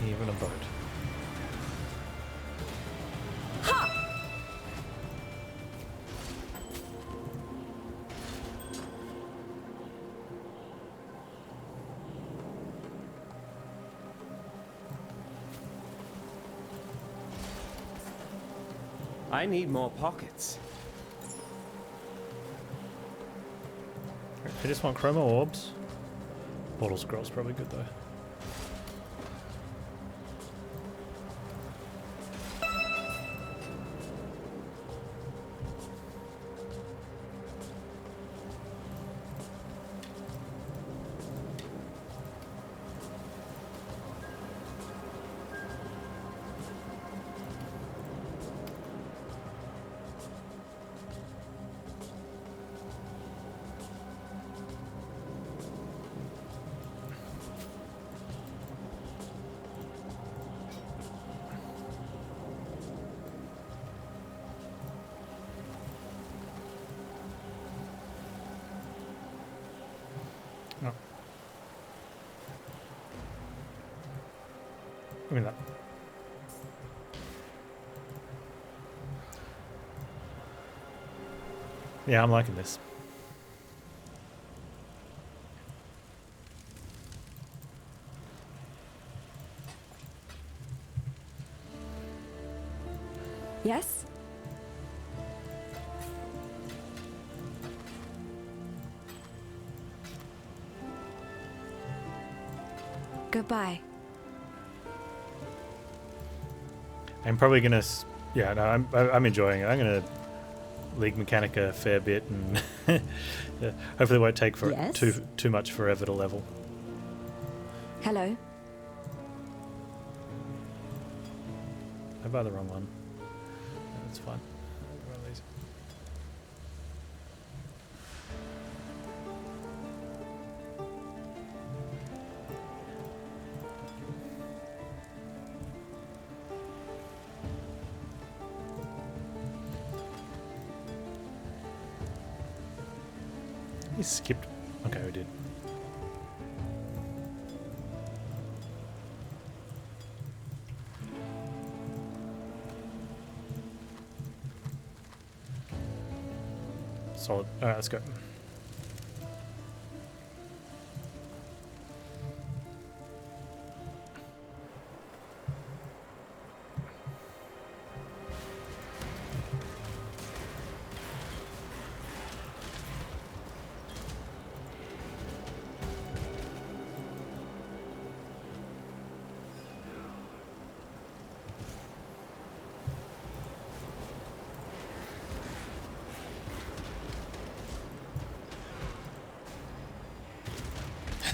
Even a boat. I need more pockets. I just want chroma orbs. Portal scroll's probably good though. No. Give me that. Yeah, I'm liking this. Yes? Goodbye. I'm probably gonna. Yeah, no, I'm enjoying it. I'm gonna League Mechanica a fair bit, and yeah, hopefully it won't take for Yes? too much forever to level. Hello? I buy the wrong one. That's fine. I'll go one of these. We skipped. Okay, we did. Solid. Alright, let's go.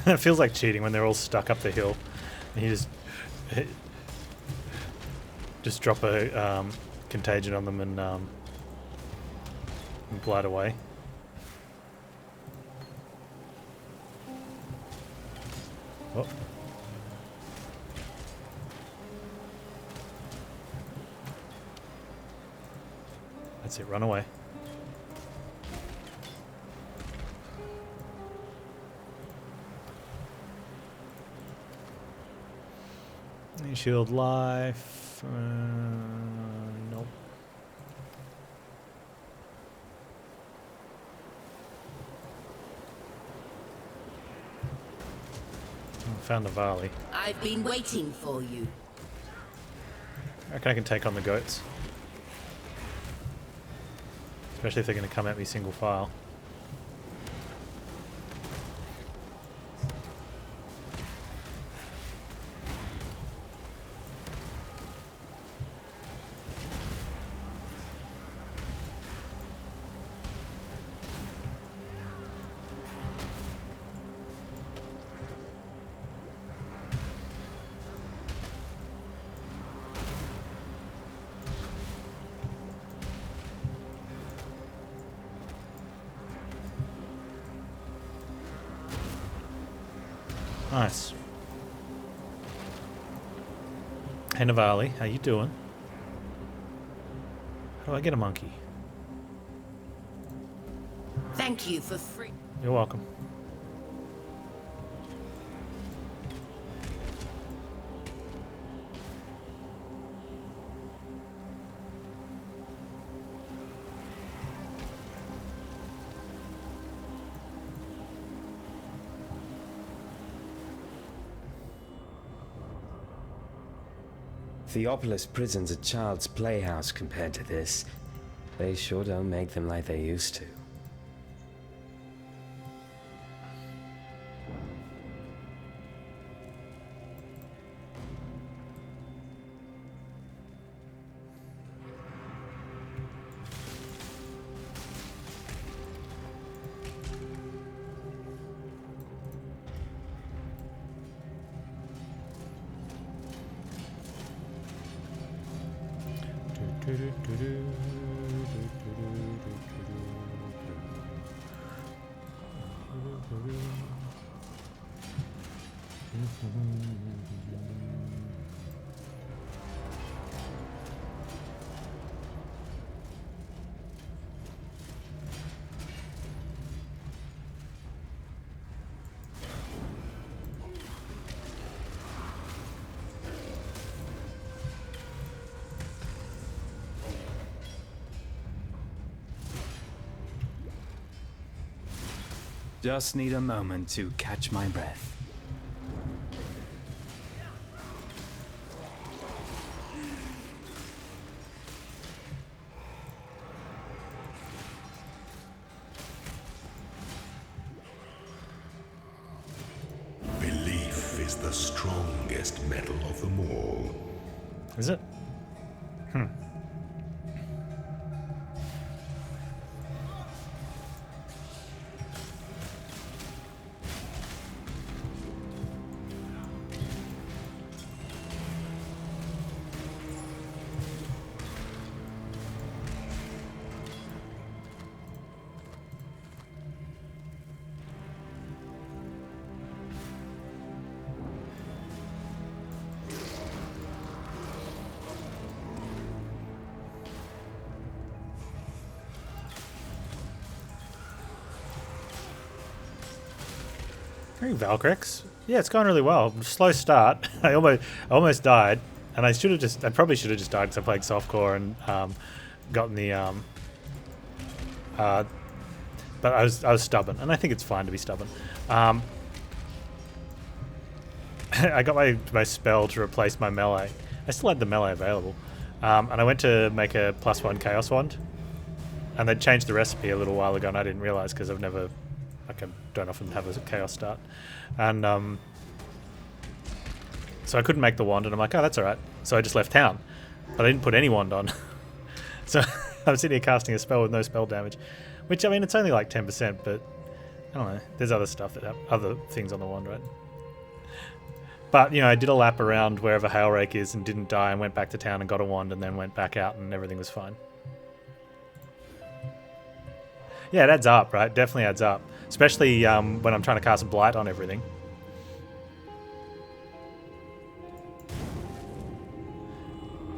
It feels like cheating when they're all stuck up the hill. And you just drop a contagion on them and glide away. Oh, That's it, run away. Shield life. Nope. Found the Varley. I've been waiting for you. I reckon I can take on the goats. Especially if they're going to come at me single file. Nice. Hey Navali, how you doing? How do I get a monkey? Thank you for free. You're welcome. Theopolis Prison's a child's playhouse compared to this. They sure don't make them like they used to. Just need a moment to catch my breath. Belief is the strongest metal of them all. Is it? Hey, Valkyrex. Yeah, it's going really well. Slow start. I almost died, and I probably should have just died because I played softcore and gotten the but I was stubborn, and I think it's fine to be stubborn. I got my spell to replace my melee. I still had the melee available, and I went to make a +1 Chaos Wand, and they changed the recipe a little while ago, and I didn't realize because I don't often have a Chaos start, and so I couldn't make the wand, and I'm like, oh, that's alright. So I just left town, but I didn't put any wand on. So I'm sitting here casting a spell with no spell damage, which, I mean, it's only like 10%, but I don't know. There's other stuff that have other things on the wand, right? But, you know, I did a lap around wherever Hailrake is and didn't die, and went back to town and got a wand, and then went back out, and everything was fine. Yeah, it adds up, right? Definitely adds up. Especially when I'm trying to cast Blight on everything.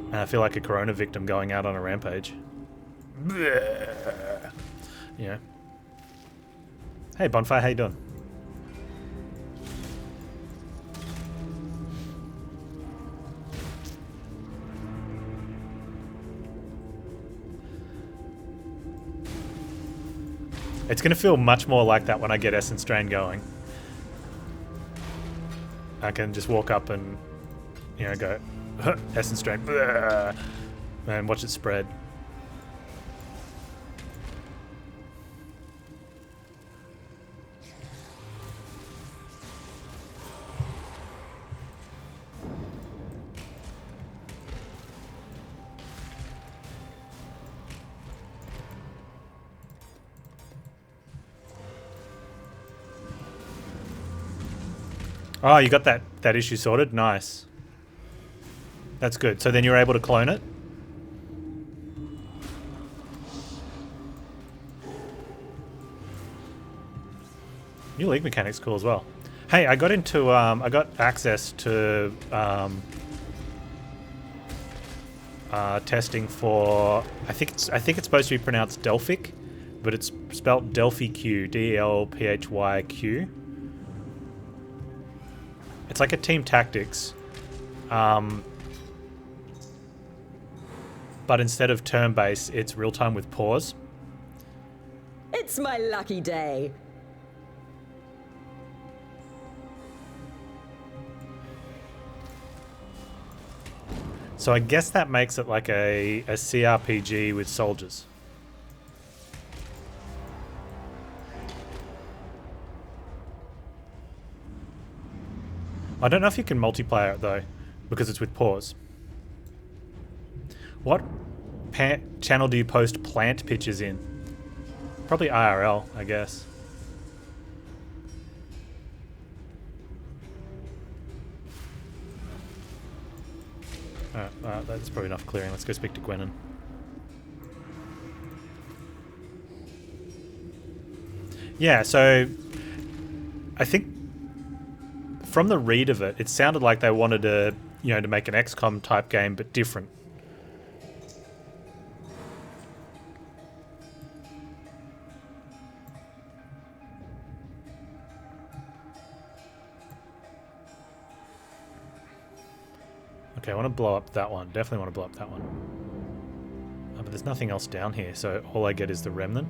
And I feel like a Corona victim going out on a rampage. Yeah. Hey, Bonfire, how you doing? It's going to feel much more like that when I get Essence Drain going. I can just walk up and, you know, go, Essence Drain, and watch it spread. Oh, you got that issue sorted? Nice. That's good. So then you're able to clone it? New League mechanic's cool as well. Hey, I got into I got access to testing for I think it's supposed to be pronounced Delphic, but it's spelled Delphiq, DLPHYQ. It's like a team tactics, but instead of turn-based, it's real-time with pause. It's my lucky day. So I guess that makes it like a CRPG with soldiers. I don't know if you can multiplayer it though, because it's with pause. What channel do you post plant pictures in? Probably IRL, I guess. Alright, that's probably enough clearing. Let's go speak to Gwennon. Yeah, so I think from the read of it, it sounded like they wanted to, you know, to make an XCOM type game, but different. Okay, I want to blow up that one. Definitely want to blow up that one. But there's nothing else down here, so all I get is the remnant.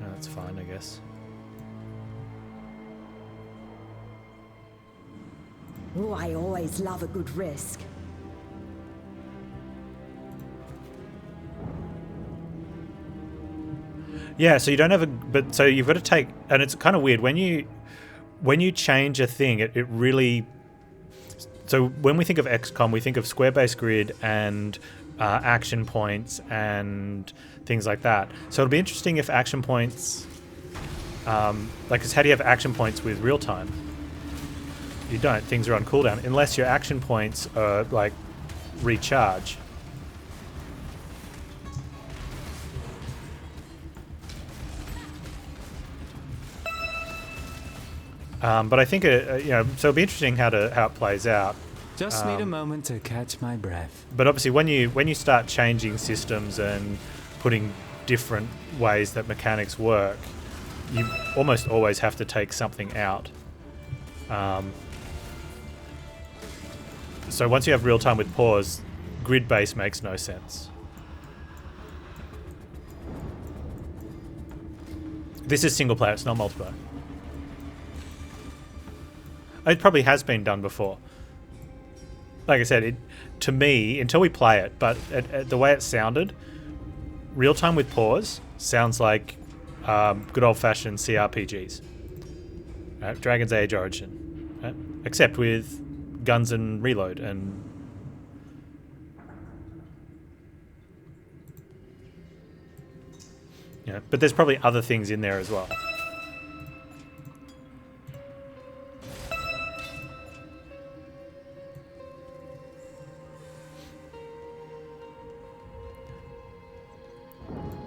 That's fine, I guess. Oh, I always love a good risk. Yeah, so you don't have a... But so you've got to take... And it's kind of weird. When you change a thing, it really... So when we think of XCOM, we think of square-based grid and action points and things like that. So it'll be interesting if action points... like, 'cause how do you have action points with real-time? You don't. Things are on cooldown. Unless your action points are, like, recharge. But I think, you know, so it'll be interesting how it plays out. Just need a moment to catch my breath. But obviously when you start changing systems and putting different ways that mechanics work, you almost always have to take something out. So once you have real time with pause, grid base makes no sense. This is single player, it's not multiplayer. It probably has been done before. Like I said, to me, until we play it, but the way it sounded, real time with pause sounds like good old fashioned CRPGs. Right? Dragon's Age Origin. Right? Except with guns and reload and... Yeah, but there's probably other things in there as well.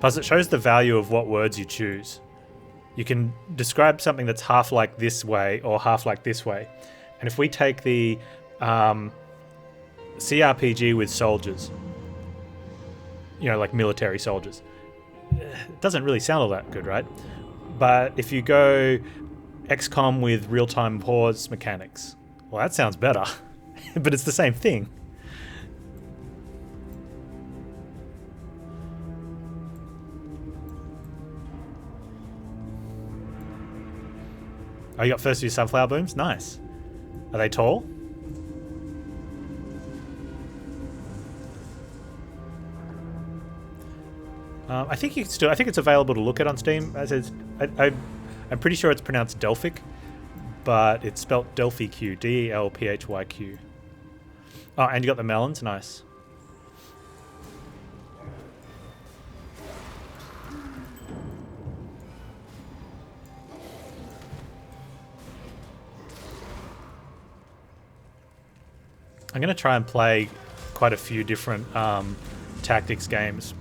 Plus it shows the value of what words you choose. You can describe something that's half like this way or half like this way. And if we take the CRPG with soldiers, you know, like military soldiers. It doesn't really sound all that good, right? But if you go XCOM with real-time pause mechanics, well, that sounds better. But it's the same thing. Oh, you got first view sunflower blooms? Nice. Are they tall? I think you can still. I think it's available to look at on Steam. I'm pretty sure it's pronounced Delphic, but it's spelt Delphiq, Delphyq. Oh, and you got the melons. Nice. I'm going to try and play quite a few different tactics games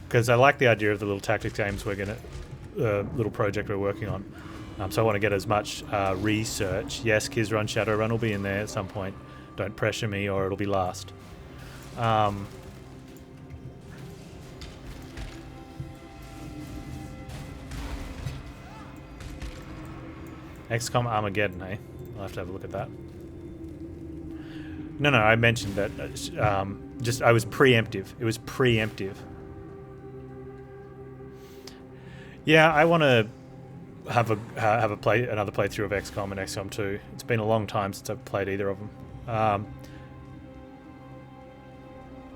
because I like the idea of the little tactics games little project we're working on. So I want to get as much research. Yes, Kizrun Shadowrun will be in there at some point. Don't pressure me or it'll be last. XCOM Armageddon, eh? I'll have to have a look at that. No, I mentioned that. I was preemptive. It was preemptive. Yeah, I want to have another playthrough of XCOM and XCOM 2. It's been a long time since I've played either of them.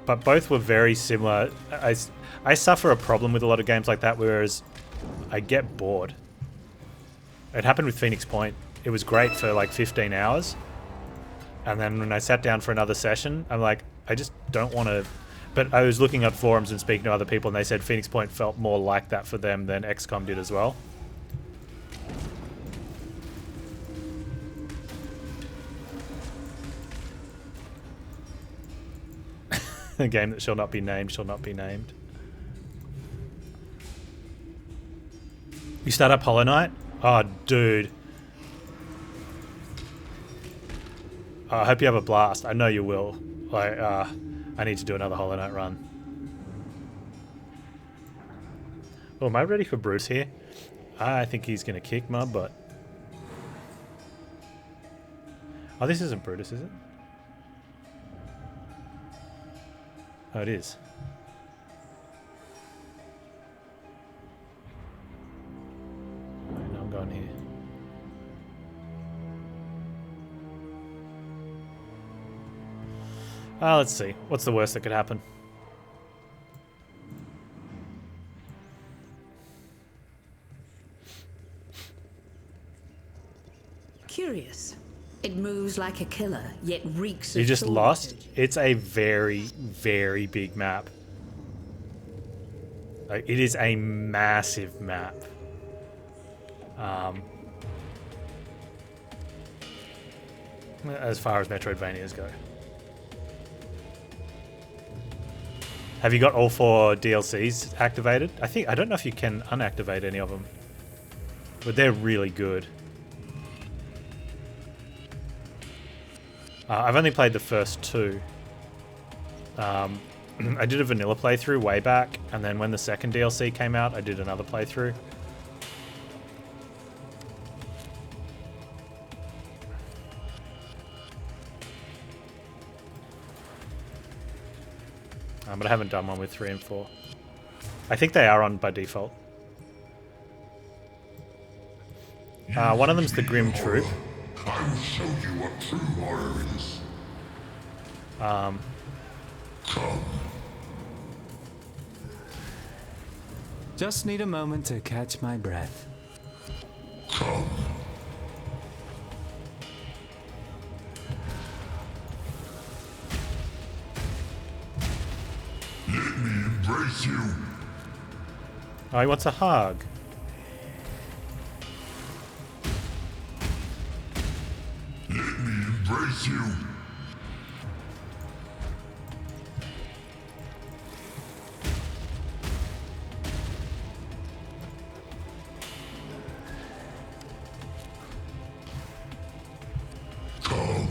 But both were very similar. I suffer a problem with a lot of games like that, whereas I get bored. It happened with Phoenix Point. It was great for like 15 hours. And then when I sat down for another session, I'm like, I just don't want to... But I was looking at forums and speaking to other people, and they said Phoenix Point felt more like that for them than XCOM did as well. A game that shall not be named shall not be named. You start up Hollow Knight? Oh, dude. I hope you have a blast. I know you will. I need to do another Hollow Knight run. Oh, am I ready for Bruce here? I think he's going to kick my butt. Oh, this isn't Brutus, is it? Oh, it is. Right, now I'm going here. Let's see. What's the worst that could happen? Curious. It moves like a killer, yet reeks You of just soul lost? surgery. It's a very, very big map. Like, it is a massive map. As far as Metroidvanias go. Have you got all 4 DLCs activated? I don't know if you can unactivate any of them. But they're really good. I've only played the first 2. I did a vanilla playthrough way back, and then when the second DLC came out, I did another playthrough. But I haven't done one with 3 and 4. I think they are on by default. One of them's the Grim Troop. I will show you what true horror is. Come. Just need a moment to catch my breath. Come. Let me embrace you. Oh, he wants a hug. Let me embrace you. Come.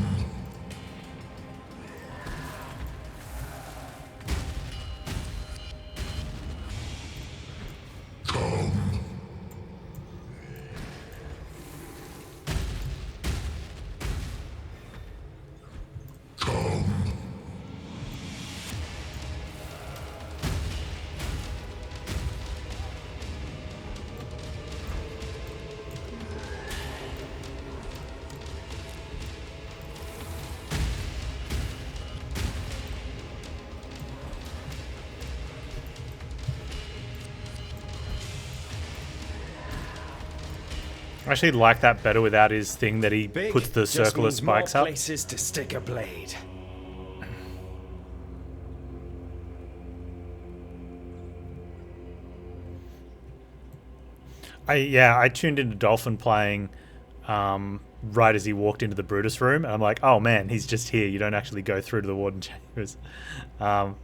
I actually like that better without his thing that he Big puts the just circle of means more spikes up. places to stick a blade. I tuned into Dolphin playing right as he walked into the Brutus room, and I'm like, oh man, he's just here. You don't actually go through to the Warden Chambers. So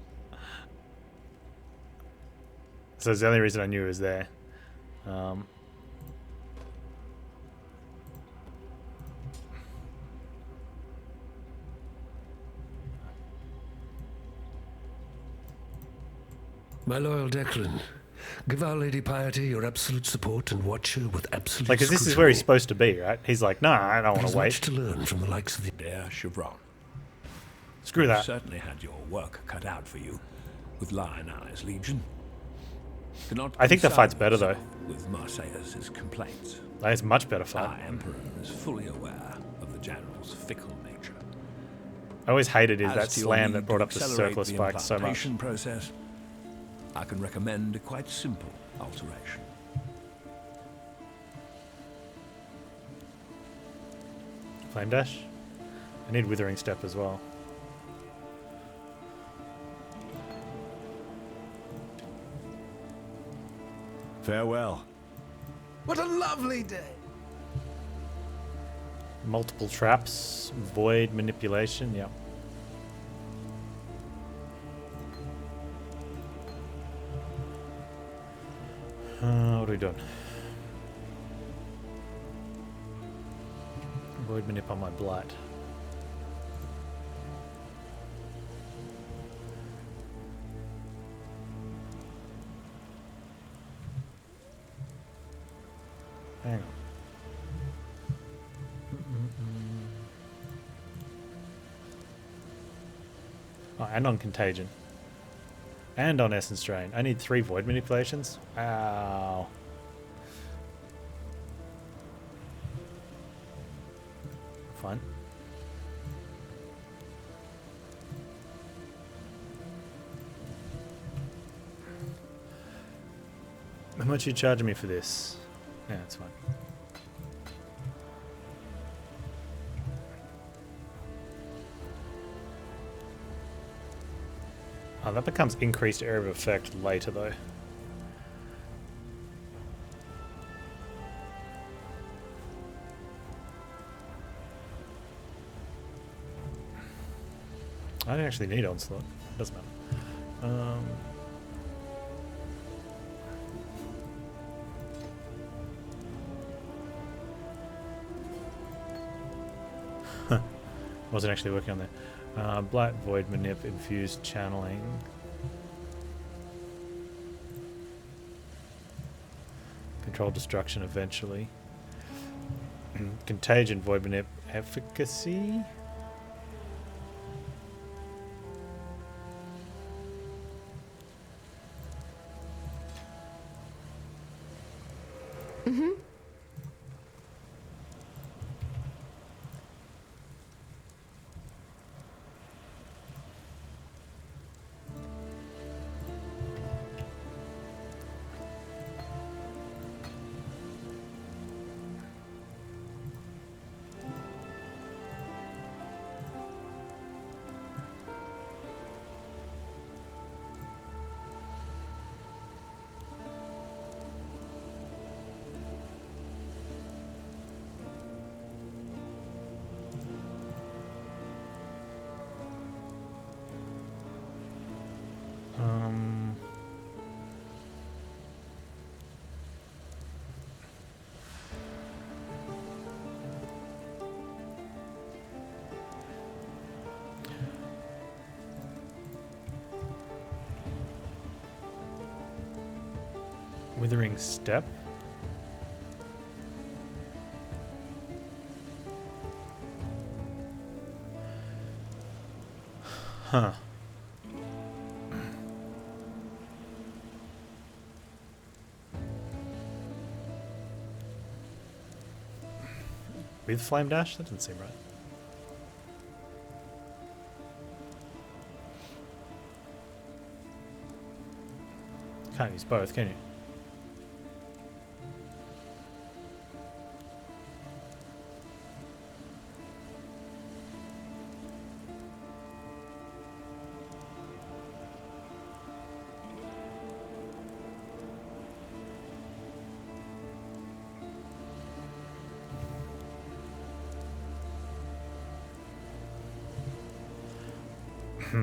it's the only reason I knew he was there. My loyal Declan, give Our Lady Piety your absolute support and watch her with absolute Like, 'cause this is where he's supposed to be, right? He's like, nah, I don't want to much wait. to learn from the likes of the Dear Chevron. Screw You that. certainly had your work cut out for you with Lion Eyes Legion. Cannot I think the concern fight's better, though. yourself with Marseilles' complaints. Like, it's a much better fight. Our Emperor is fully aware of the General's fickle nature. I always hated is As that to your slam need that brought to up the accelerate circle of the spikes so much. implantation process, I can recommend a quite simple alteration. Flame dash. I need Withering Step as well. Farewell. What a lovely day! Multiple traps, void manipulation, yep. What are we doing? Void manip on my blight. Hang on. Oh, and on Contagion. And on Essence Drain. I need 3 void manipulations. Ow. Fine. How much are you charging me for this? Yeah, that's fine. Oh, that becomes increased area of effect later, though. I don't actually need Onslaught. Doesn't matter. Wasn't actually working on that. Blight, Void, Manip, Infused, Channeling. Control Destruction eventually. Contagion, Void, Manip, Efficacy? Withering Step. Huh. With Flame Dash? That doesn't seem right. Can't use both, can you? I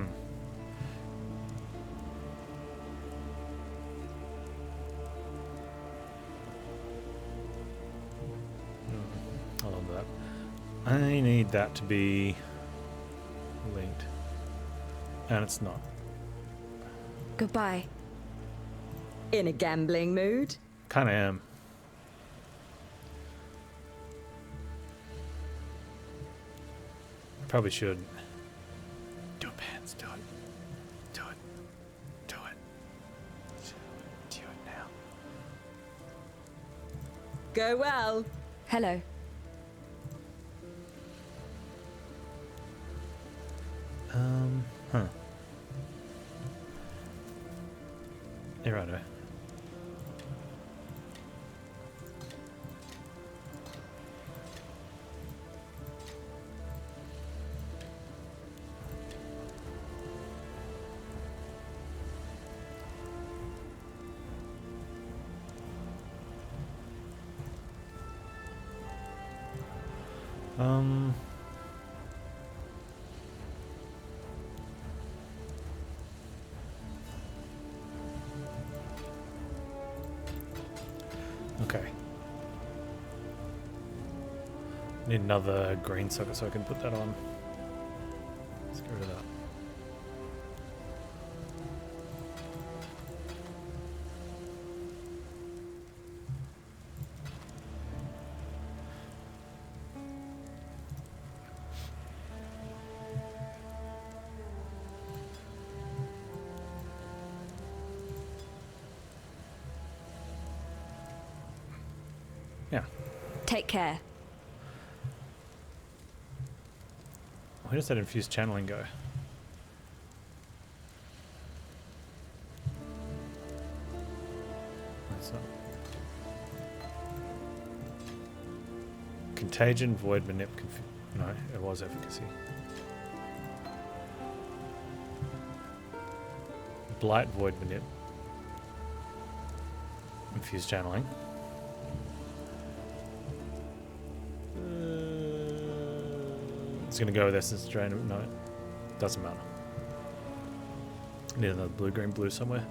love that. I need that to be linked. And it's not. Goodbye. In a gambling mood? Kinda am. Probably should. Do it, Panz. Do it. Do it. Do it. Do it now. Go well. Hello. Huh. Yeah, righto. Okay. Need another green socket so I can put that on. Let's get rid of that. Yeah. Take care. Where does that infused channeling go? That's not. Contagion, void, manip, no, it was efficacy. Blight, void, manip. Infused channeling. It's gonna go with Essence Drain. No, it doesn't matter. Need another blue, green, blue somewhere.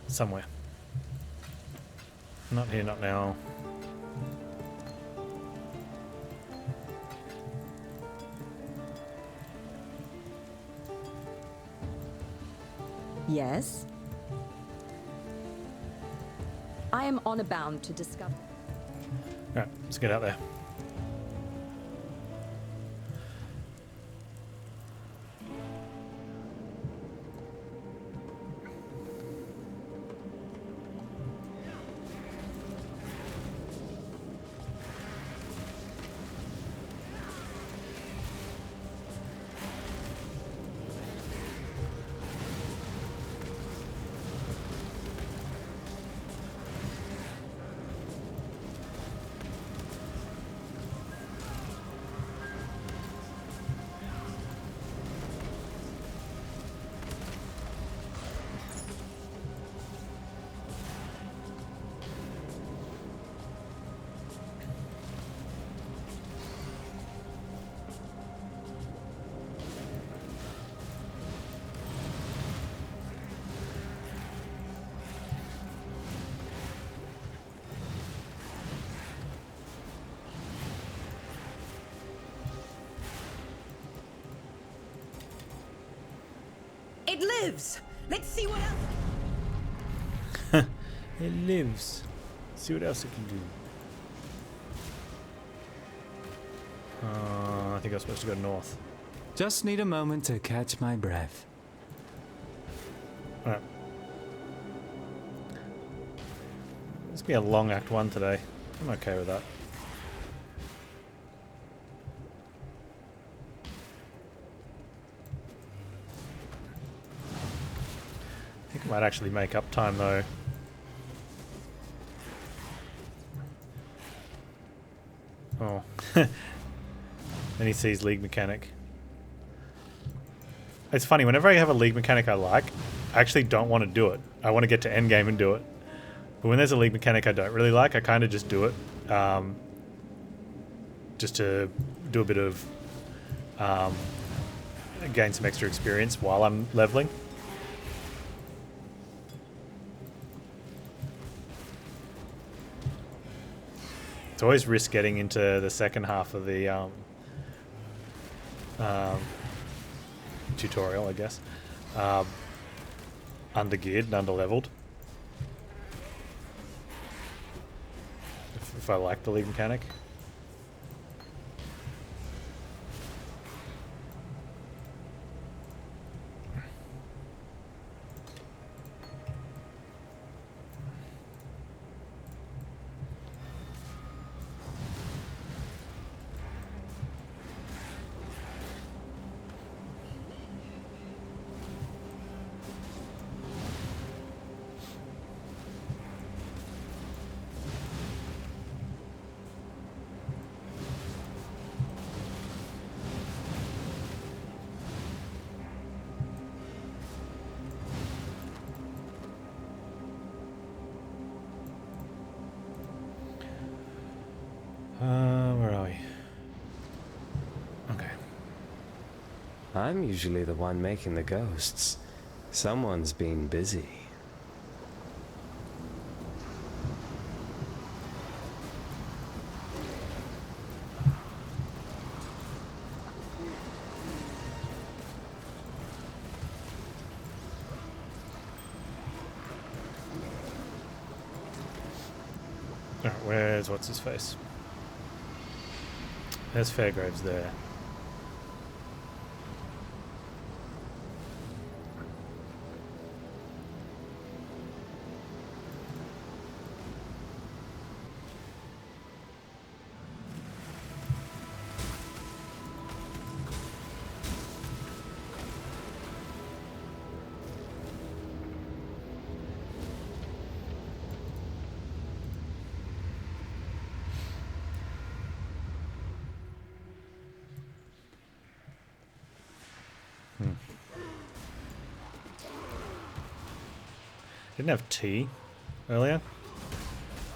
Somewhere. Not here, not now. Yes? I am honor bound to discover. Alright, let's get out there. It lives! Let's see what else. It lives. See what else it can do. I think I was supposed to go north. Just need a moment to catch my breath. Alright. It's be a long Act 1 today. I'm okay with that. I think I might actually make up time though. Oh. Then he sees League Mechanic. It's funny, whenever I have a League Mechanic I like, I actually don't want to do it. I want to get to endgame and do it. But when there's a League Mechanic I don't really like, I kind of just do it. Just to do a bit of gain some extra experience while I'm leveling. It's always risk getting into the second half of the tutorial, I guess. Under-geared and under-leveled. If I like the league mechanic. Where are we? Okay. I'm usually the one making the ghosts. Someone's been busy. Alright, where's what's his face? There's Fairgraves there. Didn't have tea earlier.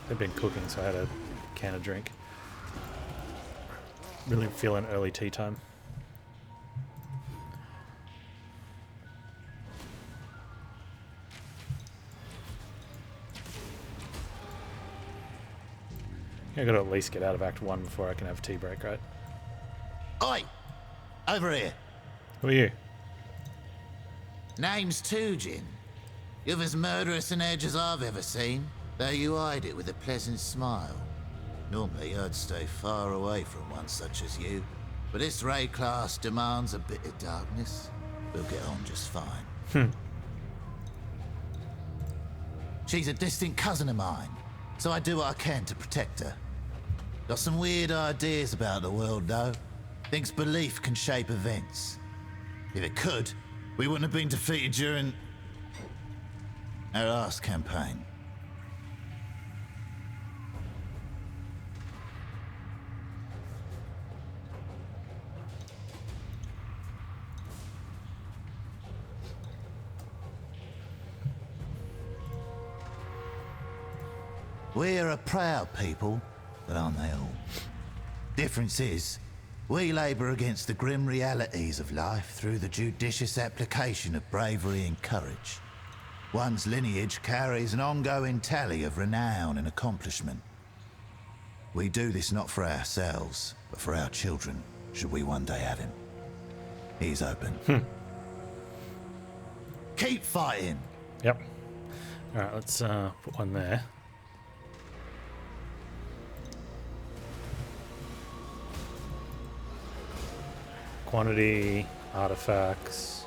They've been cooking, so I had a can of drink. Really feeling early tea time. I gotta at least get out of Act 1 before I can have a tea break, right? Oi! Over here. Who are you? Name's Contagion. You're as murderous an edge as I've ever seen, though you hide it with a pleasant smile. Normally I'd stay far away from one such as you, but this Wraeclast demands a bit of darkness. We'll get on just fine. She's a distant cousin of mine, so I do what I can to protect her. Got some weird ideas about the world, though. Thinks belief can shape events. If it could, we wouldn't have been defeated during our last campaign. We're a proud people, but aren't they all? Difference is, we labour against the grim realities of life through the judicious application of bravery and courage. One's lineage carries an ongoing tally of renown and accomplishment. We do this not for ourselves, but for our children, should we one day have him. He's open. Keep fighting! Yep. Alright, let's put one there. Quantity, artifacts.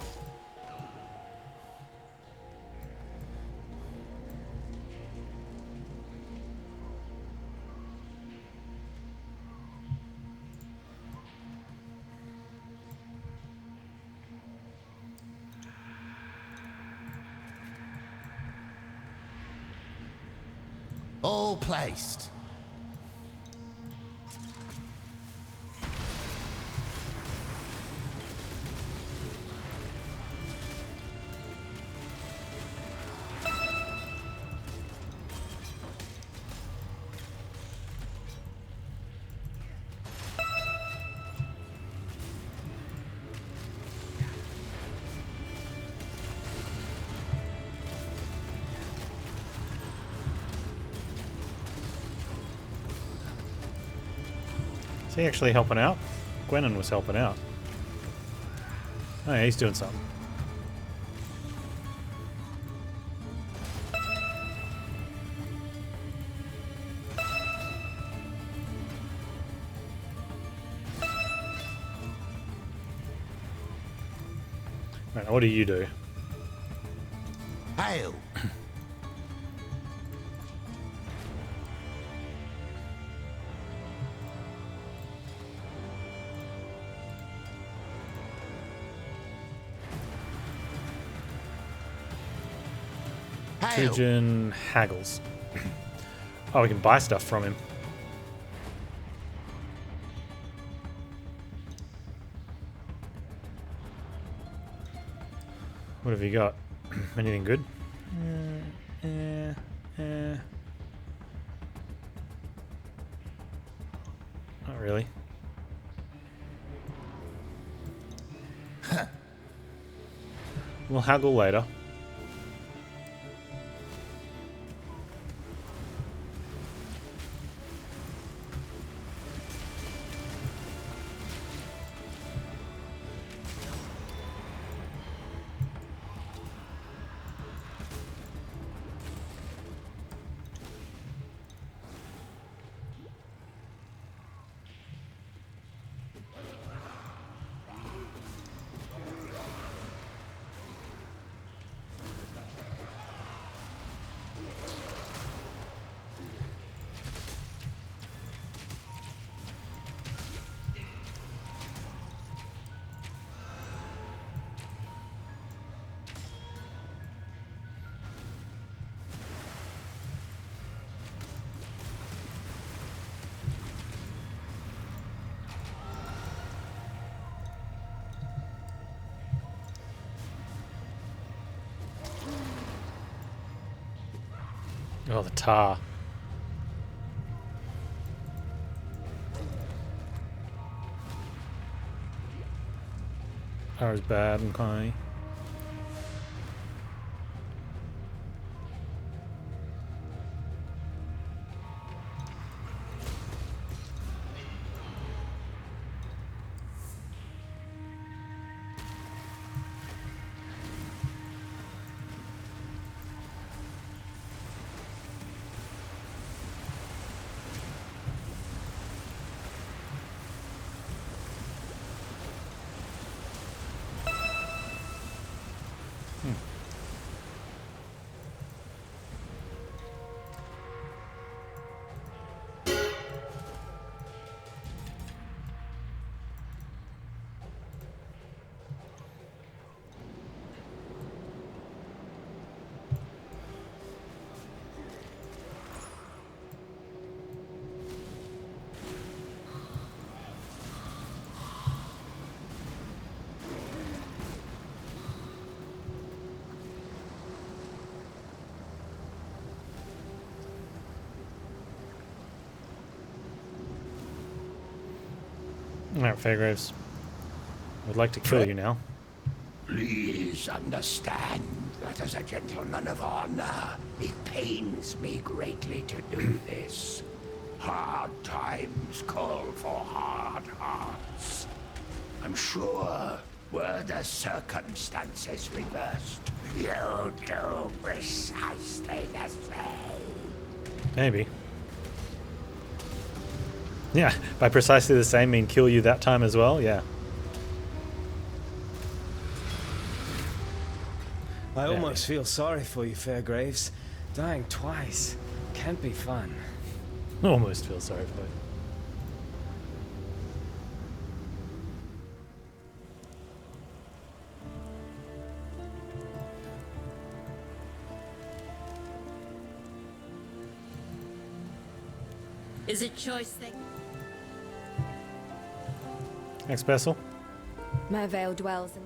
All placed. he actually helping out? Gwennon was helping out. Oh yeah, he's doing something. Right, now what do you do? Hail! Contagion haggles. Oh, we can buy stuff from him. What have you got? Anything good? Not really. We'll haggle later. Oh, the tar. Tar is bad, okay. Alright, Fairgraves. I'd like to kill you now. Please understand that as a gentleman of honor, it pains me greatly to do this. Hard times call for hard hearts. I'm sure, were the circumstances reversed, you'll do precisely the same. Maybe. Yeah, by precisely the same mean kill you that time as well? Yeah. I almost feel sorry for you, Fairgraves. Dying twice can't be fun. Almost feel sorry for you. Is it choice thing? Next vessel. Mervale dwells in...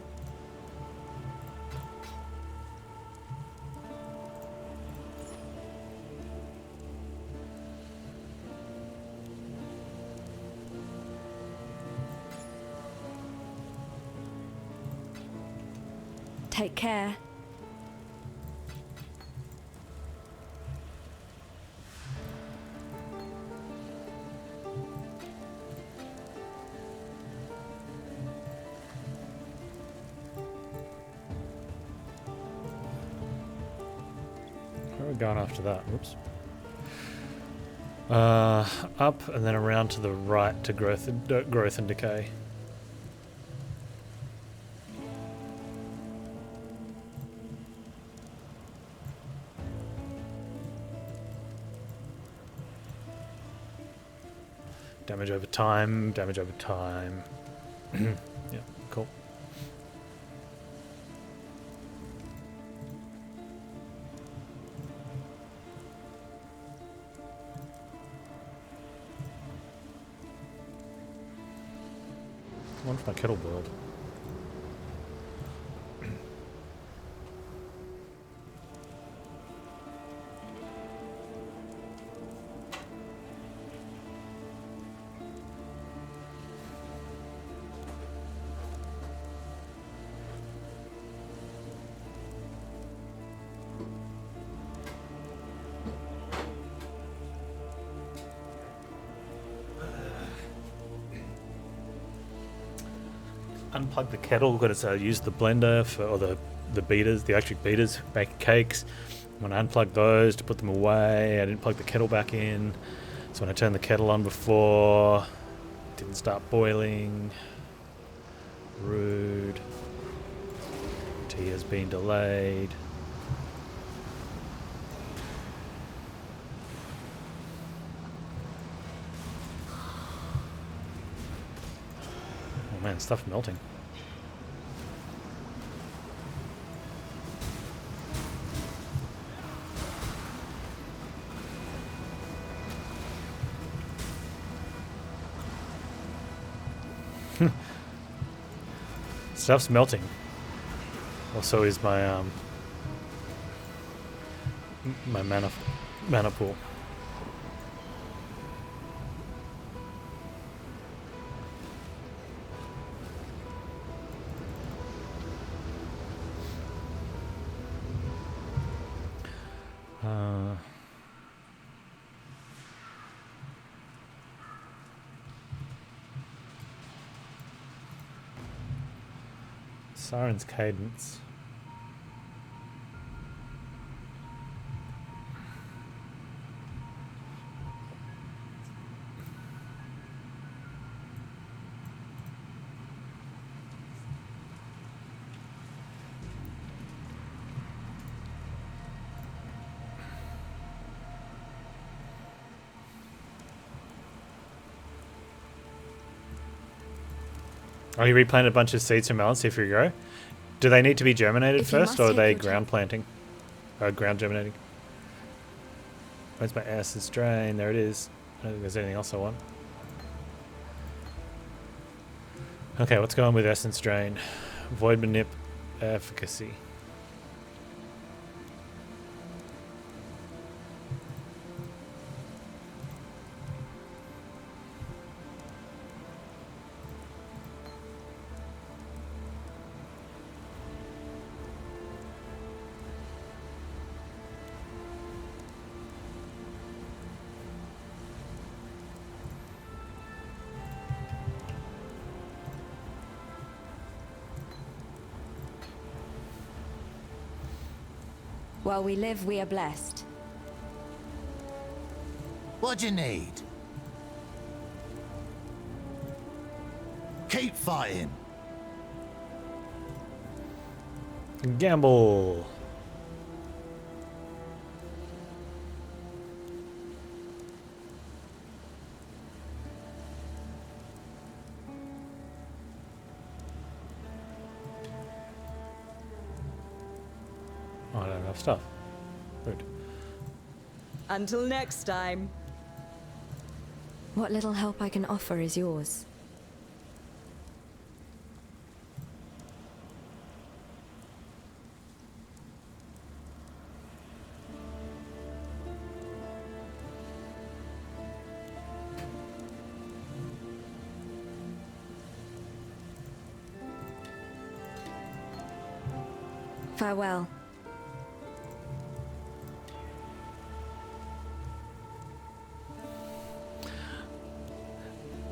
Take care. we're going after that. Whoops. Up and then around to the right to growth and decay. Damage over time, damage over time. Yeah, cool. I wonder if my kettle boiled. Unplug the kettle because I used the blender for, or the beaters, the electric beaters, making cakes. When I unplugged those to put them away, I didn't plug the kettle back in. So when I turned the kettle on before, it didn't start boiling. Rude. Tea has been delayed. Oh man, stuff melting. Stuff's melting. Also is my my mana pool. Siren's Cadence. Oh, you replanted a bunch of seeds from melons, see if you grow. Do they need to be germinated first, or are they ground planting? Ground germinating. Where's my acid strain? There it is. I don't think there's anything else I want. Okay, what's going on with essence drain? Void manip efficacy. While we live, we are blessed. What do you need? Keep fighting. Gamble. Oh, I don't have enough stuff. Rude. Until next time. What little help I can offer is yours. Farewell.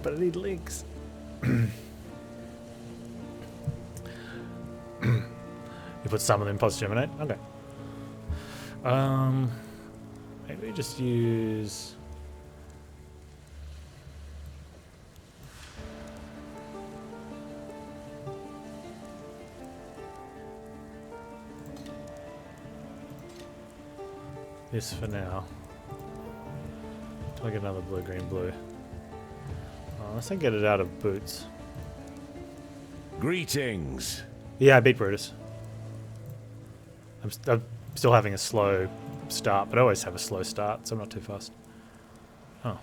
But I need links. You put some of them post germinate? Okay. Maybe we just use... this for now. Do I get another blue, green, blue? Unless I get it out of boots. Greetings. Yeah, I beat Brutus. I'm still having a slow start, but I always have a slow start, so I'm not too fast. Oh.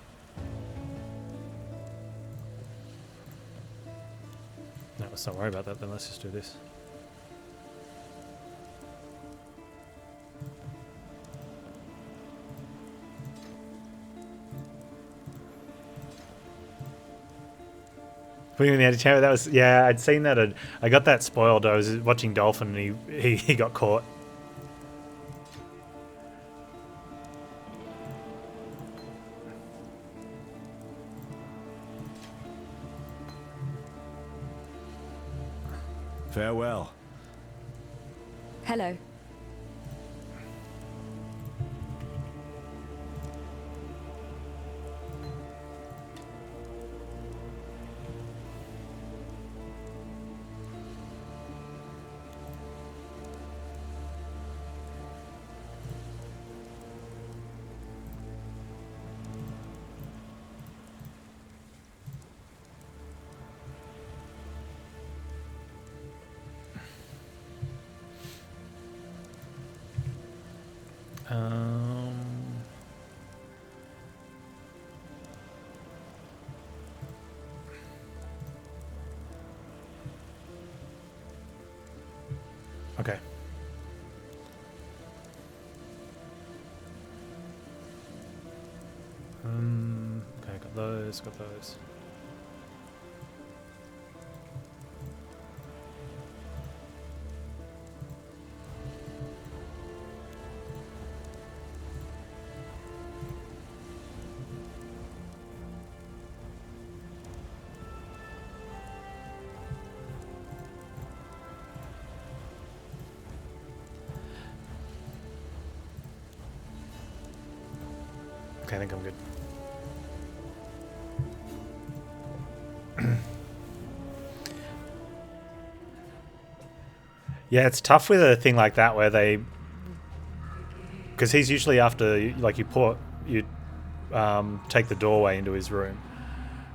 No, let's not worry about that then. Let's just do this. Putting in the anti-chamber, that was, yeah, I'd seen that. I got that spoiled. I was watching Dolphin and he got caught. Farewell. Hello. Okay. Okay, got those, got those. Okay, I think I'm good. Yeah, it's tough with a thing like that where they, because he's usually after, like, you take the doorway into his room.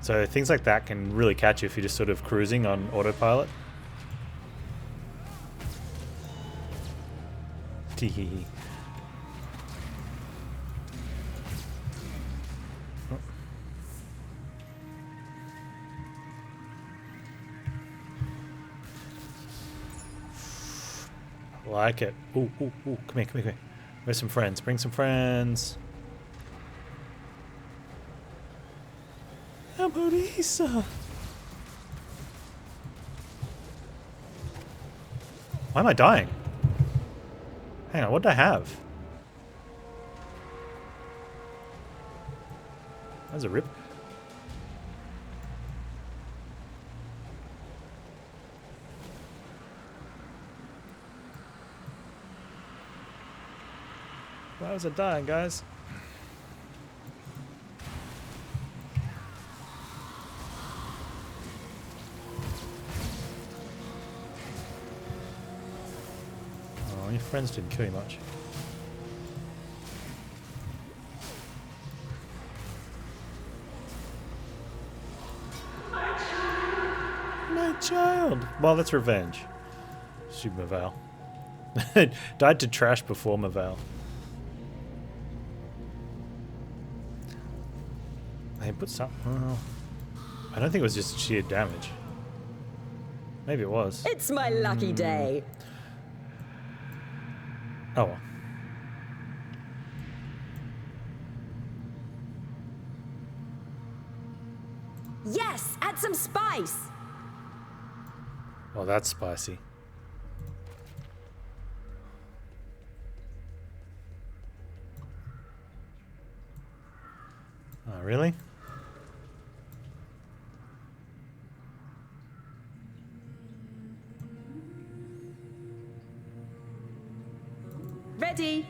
So things like that can really catch you if you're just sort of cruising on autopilot. Teehee. Like it. Ooh, ooh, ooh. Come here, come here, come here. Where's some friends? Bring some friends. Amorisa. Why am I dying? Hang on, what did I have? That was a rip. Why was it dying, guys? Oh, your friends didn't kill you much. My child! Well, that's revenge. Shoot Maval. Died to trash before Maval. They put some... Oh, I don't think it was just sheer damage. Maybe it was. It's my lucky day. Oh well. Yes, add some spice. Well, that's spicy. Oh, really? Ready.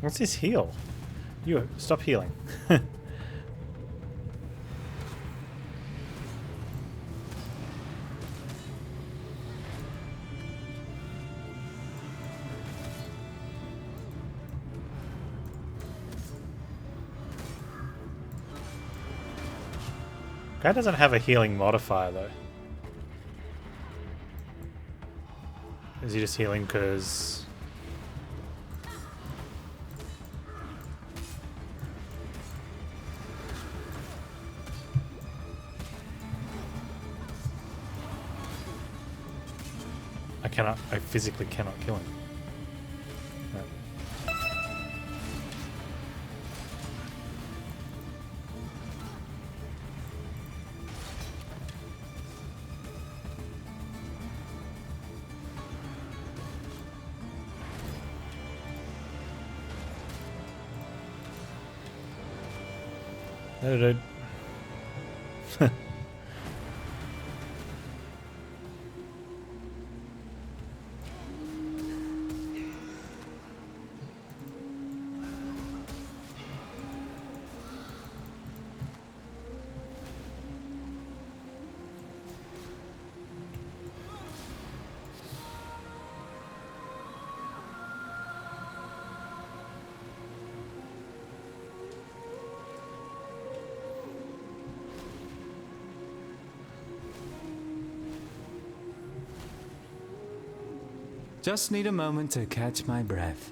What's this heal? You stop healing. Guy doesn't have a healing modifier though. Is he just healing because... I physically cannot kill him. No. No, dude. Just need a moment to catch my breath.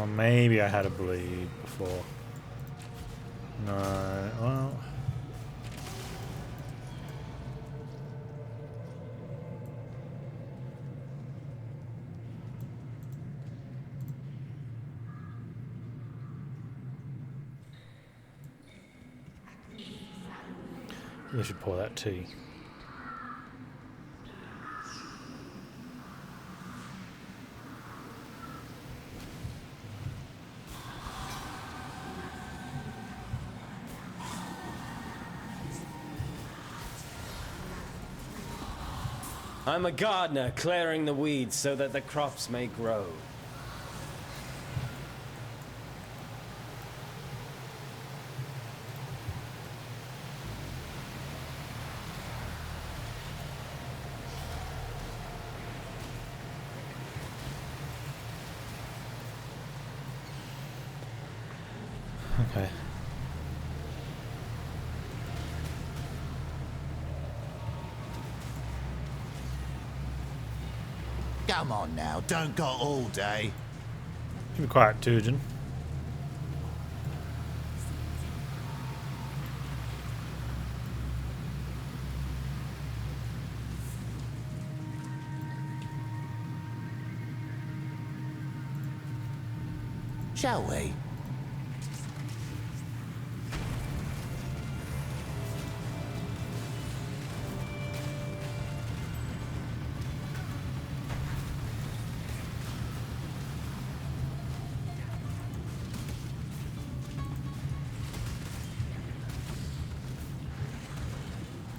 Maybe I had a bleed before. No, well... You should pour that tea. I'm a gardener, clearing the weeds so that the crops may grow. Okay. Come on now, don't go all day. Be quiet, Tujin. Shall we?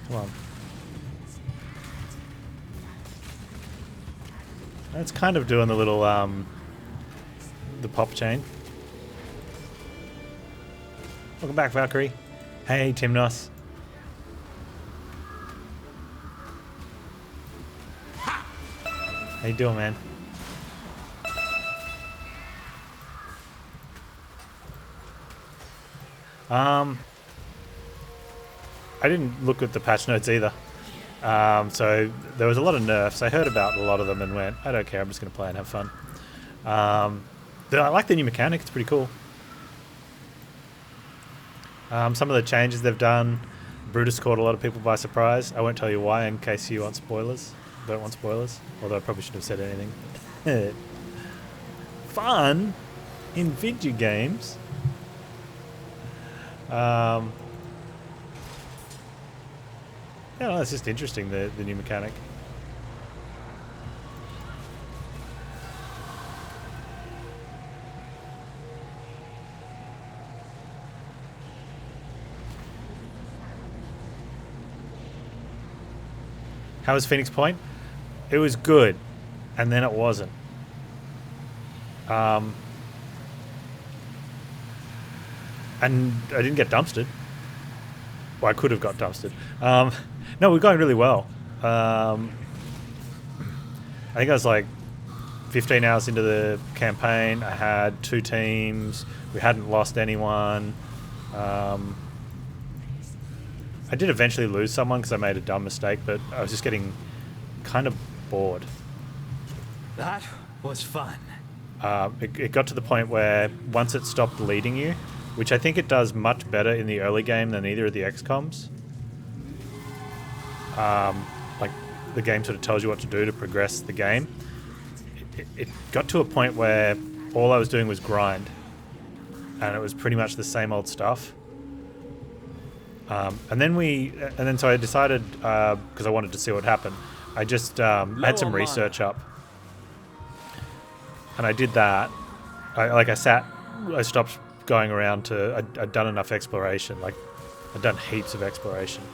Come on. It's kind of doing the little, the pop chain. Welcome back, Valkyrie. Hey, Timnos. How you doing, man? I didn't look at the patch notes either. So there was a lot of nerfs. I heard about a lot of them and went, I don't care, I'm just going to play and have fun. I like the new mechanic, it's pretty cool. Some of the changes they've done, Brutus caught a lot of people by surprise. I won't tell you why in case you want spoilers. Don't want spoilers, although I probably shouldn't have said anything. Fun in video games. Yeah, no, it's just interesting, the new mechanic. How was Phoenix Point? It was good, and then it wasn't. And I didn't get dumpstered. Well, I could have got dumpstered. No, we're going really well. I think I was like 15 hours into the campaign. I had 2 teams. We hadn't lost anyone. I did eventually lose someone because I made a dumb mistake, but I was just getting kind of bored. That was fun. It got to the point where once it stopped leading you, which I think it does much better in the early game than either of the XCOMs. Like, the game sort of tells you what to do to progress the game. It got to a point where all I was doing was grind. And it was pretty much the same old stuff. And then so I decided, because I wanted to see what happened, I just had some research up. And I did that. I stopped going around to, I'd done enough exploration. Like, I'd done heaps of exploration.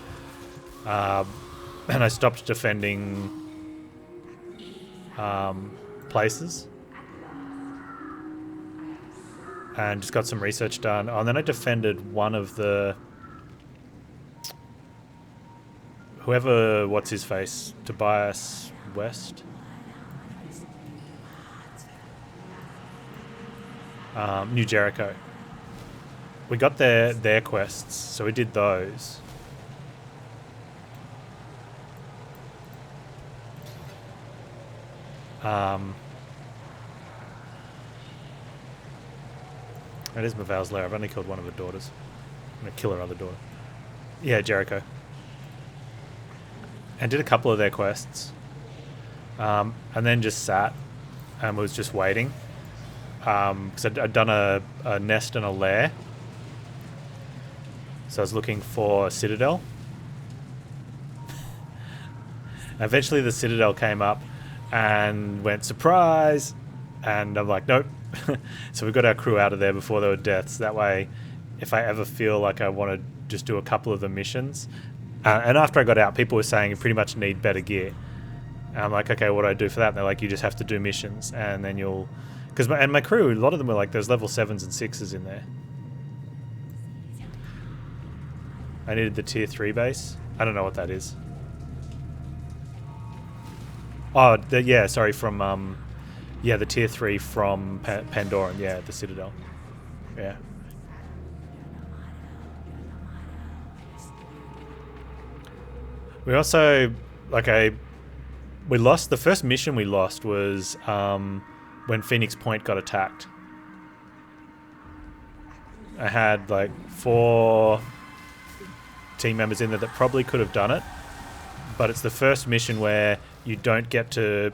And I stopped defending places. And just got some research done. Oh, and then I defended one of the... Whoever, what's his face? Tobias West? New Jericho. We got their quests, so we did those. That is Maval's lair. I've only killed one of her daughters. I'm going to kill her other daughter. Yeah, Jericho. And did a couple of their quests. And then just sat and was just waiting. Because I'd done a nest and a lair. So I was looking for a citadel. Eventually the citadel came up and went, surprise! And I'm like, nope. So we got our crew out of there before there were deaths. That way, if I ever feel like I want to just do a couple of the missions. And after I got out, people were saying you pretty much need better gear. And I'm like, okay, what do I do for that? And they're like, you just have to do missions, and then you'll... Because my crew, a lot of them were like, there's level 7s and 6s in there. I needed the tier 3 base. I don't know what that is. Oh, yeah, sorry, from... yeah, the tier 3 from Pandoran, yeah, the Citadel. Yeah. We also, we lost, the first mission we lost was when Phoenix Point got attacked. I had 4 team members in there that probably could have done it, but it's the first mission where you don't get to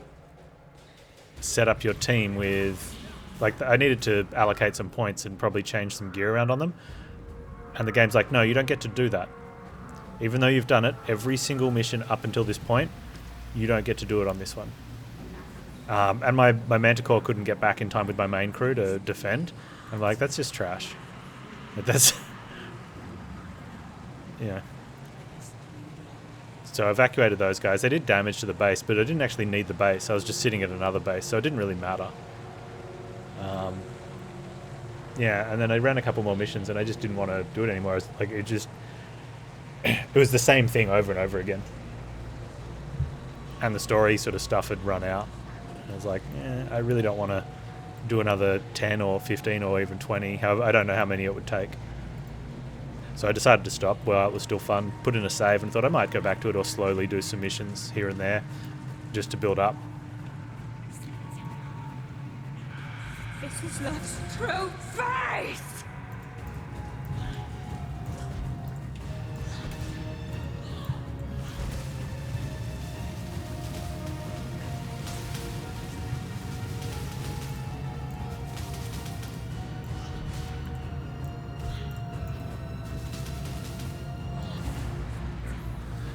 set up your team with, I needed to allocate some points and probably change some gear around on them, and the game's like, no, you don't get to do that. Even though you've done it every single mission up until this point, you don't get to do it on this one. And my Manticore couldn't get back in time with my main crew to defend. I'm like, that's just trash. But that's... yeah. So I evacuated those guys. They did damage to the base, but I didn't actually need the base. I was just sitting at another base, so it didn't really matter. Yeah, and then I ran a couple more missions, and I just didn't want to do it anymore. It just... it was the same thing over and over again. And the story sort of stuff had run out. I was like, I really don't want to do another 10 or 15 or even 20. I don't know how many it would take. So I decided to stop. Well, it was still fun. Put in a save and thought I might go back to it or slowly do some missions here and there just to build up. This is not true faith!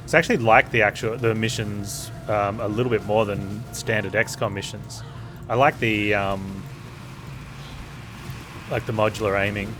I actually like the missions a little bit more than standard XCOM missions. I like the modular aiming.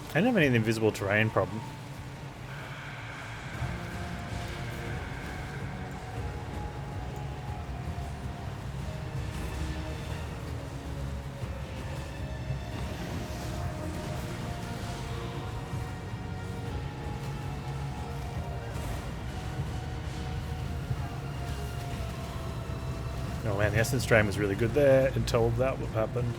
I didn't have any invisible terrain problem. Oh man, the Essence Drain was really good there until that happened.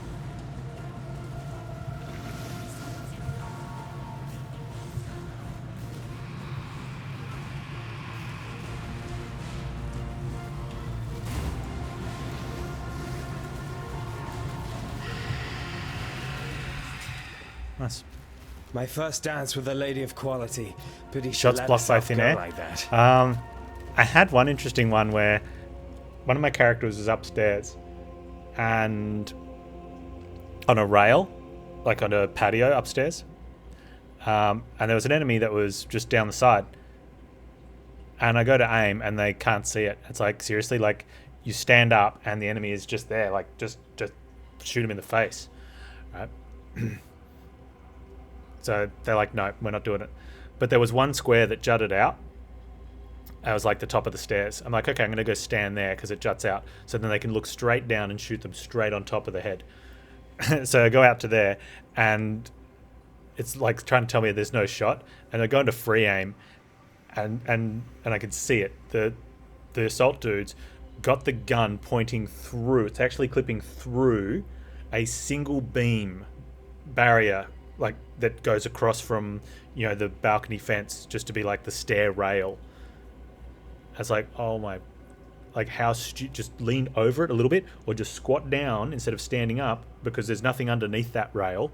Nice. My first dance with a lady of quality. Pity she Shots let blocked by herself thin go air. like that. I had one interesting one where one of my characters was upstairs and on a rail, like on a patio upstairs, and there was an enemy that was just down the side. And I go to aim and they can't see it. It's like, seriously, like you stand up and the enemy is just there, like just shoot him in the face, right? So they're like, no, we're not doing it. But there was one square that jutted out. I was like the top of the stairs. I'm like, okay, I'm going to go stand there because it juts out. So then they can look straight down and shoot them straight on top of the head. So I go out to there and it's like trying to tell me there's no shot. And I go into free aim and I can see it. The assault dudes got the gun pointing through. It's actually clipping through a single beam barrier, like that goes across from, you know, the balcony fence just to be like the stair rail. I was like, oh my, like how just lean over it a little bit or just squat down instead of standing up because there's nothing underneath that rail,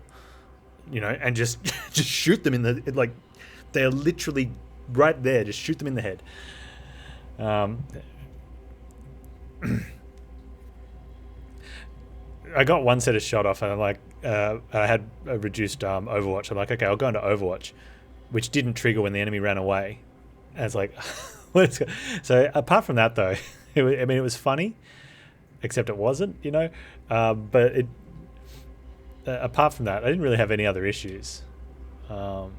you know, and just shoot them in the, like they're literally right there, just shoot them in the head. I got one set of shot off and I'm like, I had a reduced Overwatch. I'm like, okay, I'll go into Overwatch, which didn't trigger when the enemy ran away. And it's like, let's go. So apart from that though, it was funny, except it wasn't, you know, but it, apart from that, I didn't really have any other issues. Like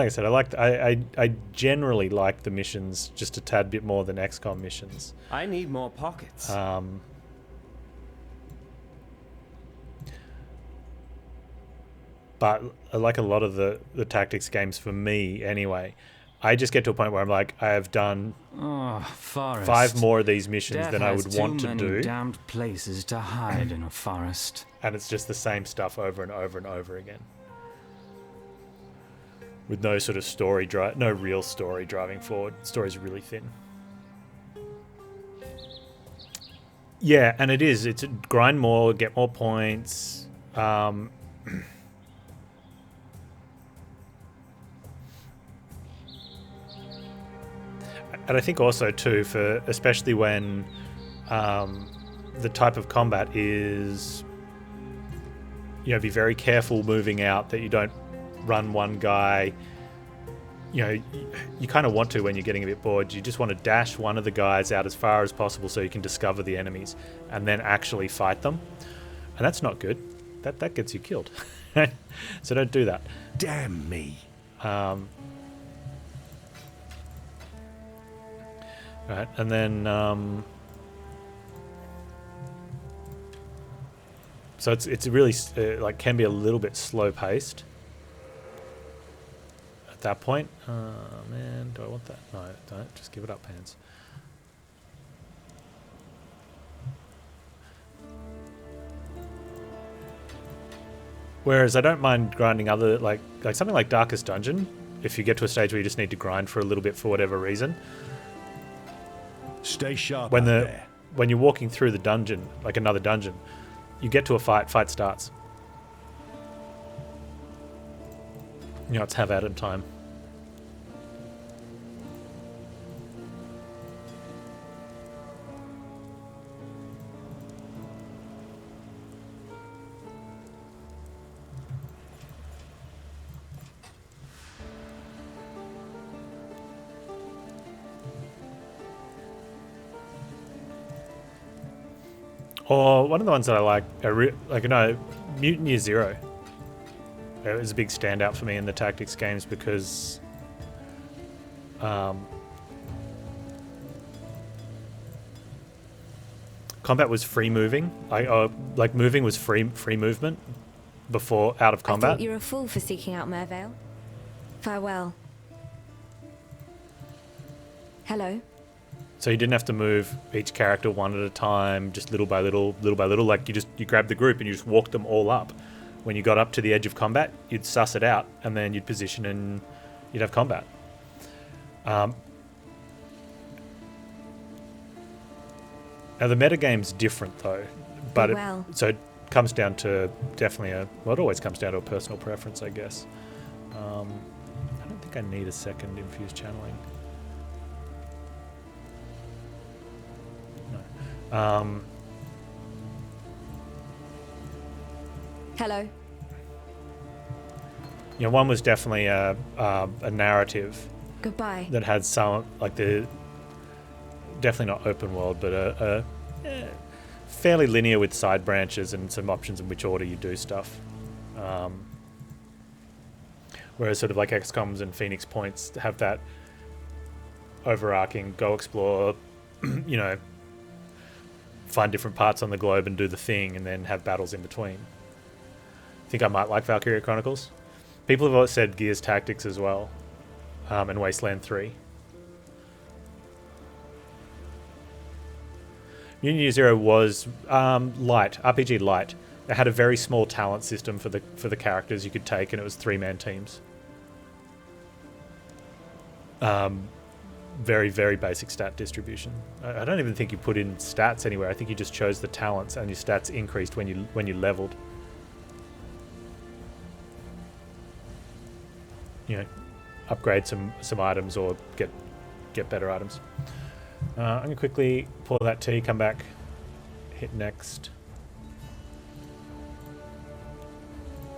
I said, I generally like the missions just a tad bit more than XCOM missions. I need more pockets. But like a lot of the tactics games for me anyway, I just get to a point where I'm like, I have done 5 more of these missions than I would want to do. Damned places to hide in a forest. And it's just the same stuff over and over and over again. With no sort of story no real story driving forward. The story's really thin. Yeah, and it is. It's a grind more, get more points. And I think also too, for especially when the type of combat is, you know, be very careful moving out, that you don't run one guy. You know, you kind of want to when you're getting a bit bored. You just want to dash one of the guys out as far as possible so you can discover the enemies and then actually fight them. And that's not good. That gets you killed. So don't do that. Damn me. Right, and then so it's really like can be a little bit slow paced at that point. Man, do I want that? No, I don't. Just give it up, Panz. Whereas I don't mind grinding other like something like Darkest Dungeon. If you get to a stage where you just need to grind for a little bit for whatever reason. Stay sharp When there. when you're walking through the dungeon, like another dungeon, you get to a fight starts. You know, it's have at it time. Or one of the ones that I like, Mutant Year Zero. It was a big standout for me in the tactics games because combat was free moving. Like moving was free movement before out of I combat. thought you were a fool for seeking out Mervale. Farewell. Hello. So you didn't have to move each character one at a time, just little by little. Like you grabbed the group and you just walked them all up. When you got up to the edge of combat, you'd suss it out and then you'd position and you'd have combat. Now the metagame's different though, but so it comes down to definitely it always comes down to a personal preference, I guess. I don't think I need a second infused channeling. No. Hello. You know, one was definitely a narrative. Goodbye. That had some, like definitely not open world, but a fairly linear with side branches and some options in which order you do stuff. Whereas sort of like XCOMs and Phoenix Points have that overarching go explore, you know, find different parts on the globe and do the thing and then have battles in between. I think I might like Valkyria Chronicles. People have always said Gears Tactics as well, and Wasteland 3. Mutant Year Zero was light, RPG light. It had a very small talent system for the characters you could take, and it was 3-man teams. Very, very basic stat distribution. I don't even think you put in stats anywhere. I think you just chose the talents, and your stats increased when you leveled. You know, upgrade some items or get better items. I'm gonna quickly pull that T, come back, hit next.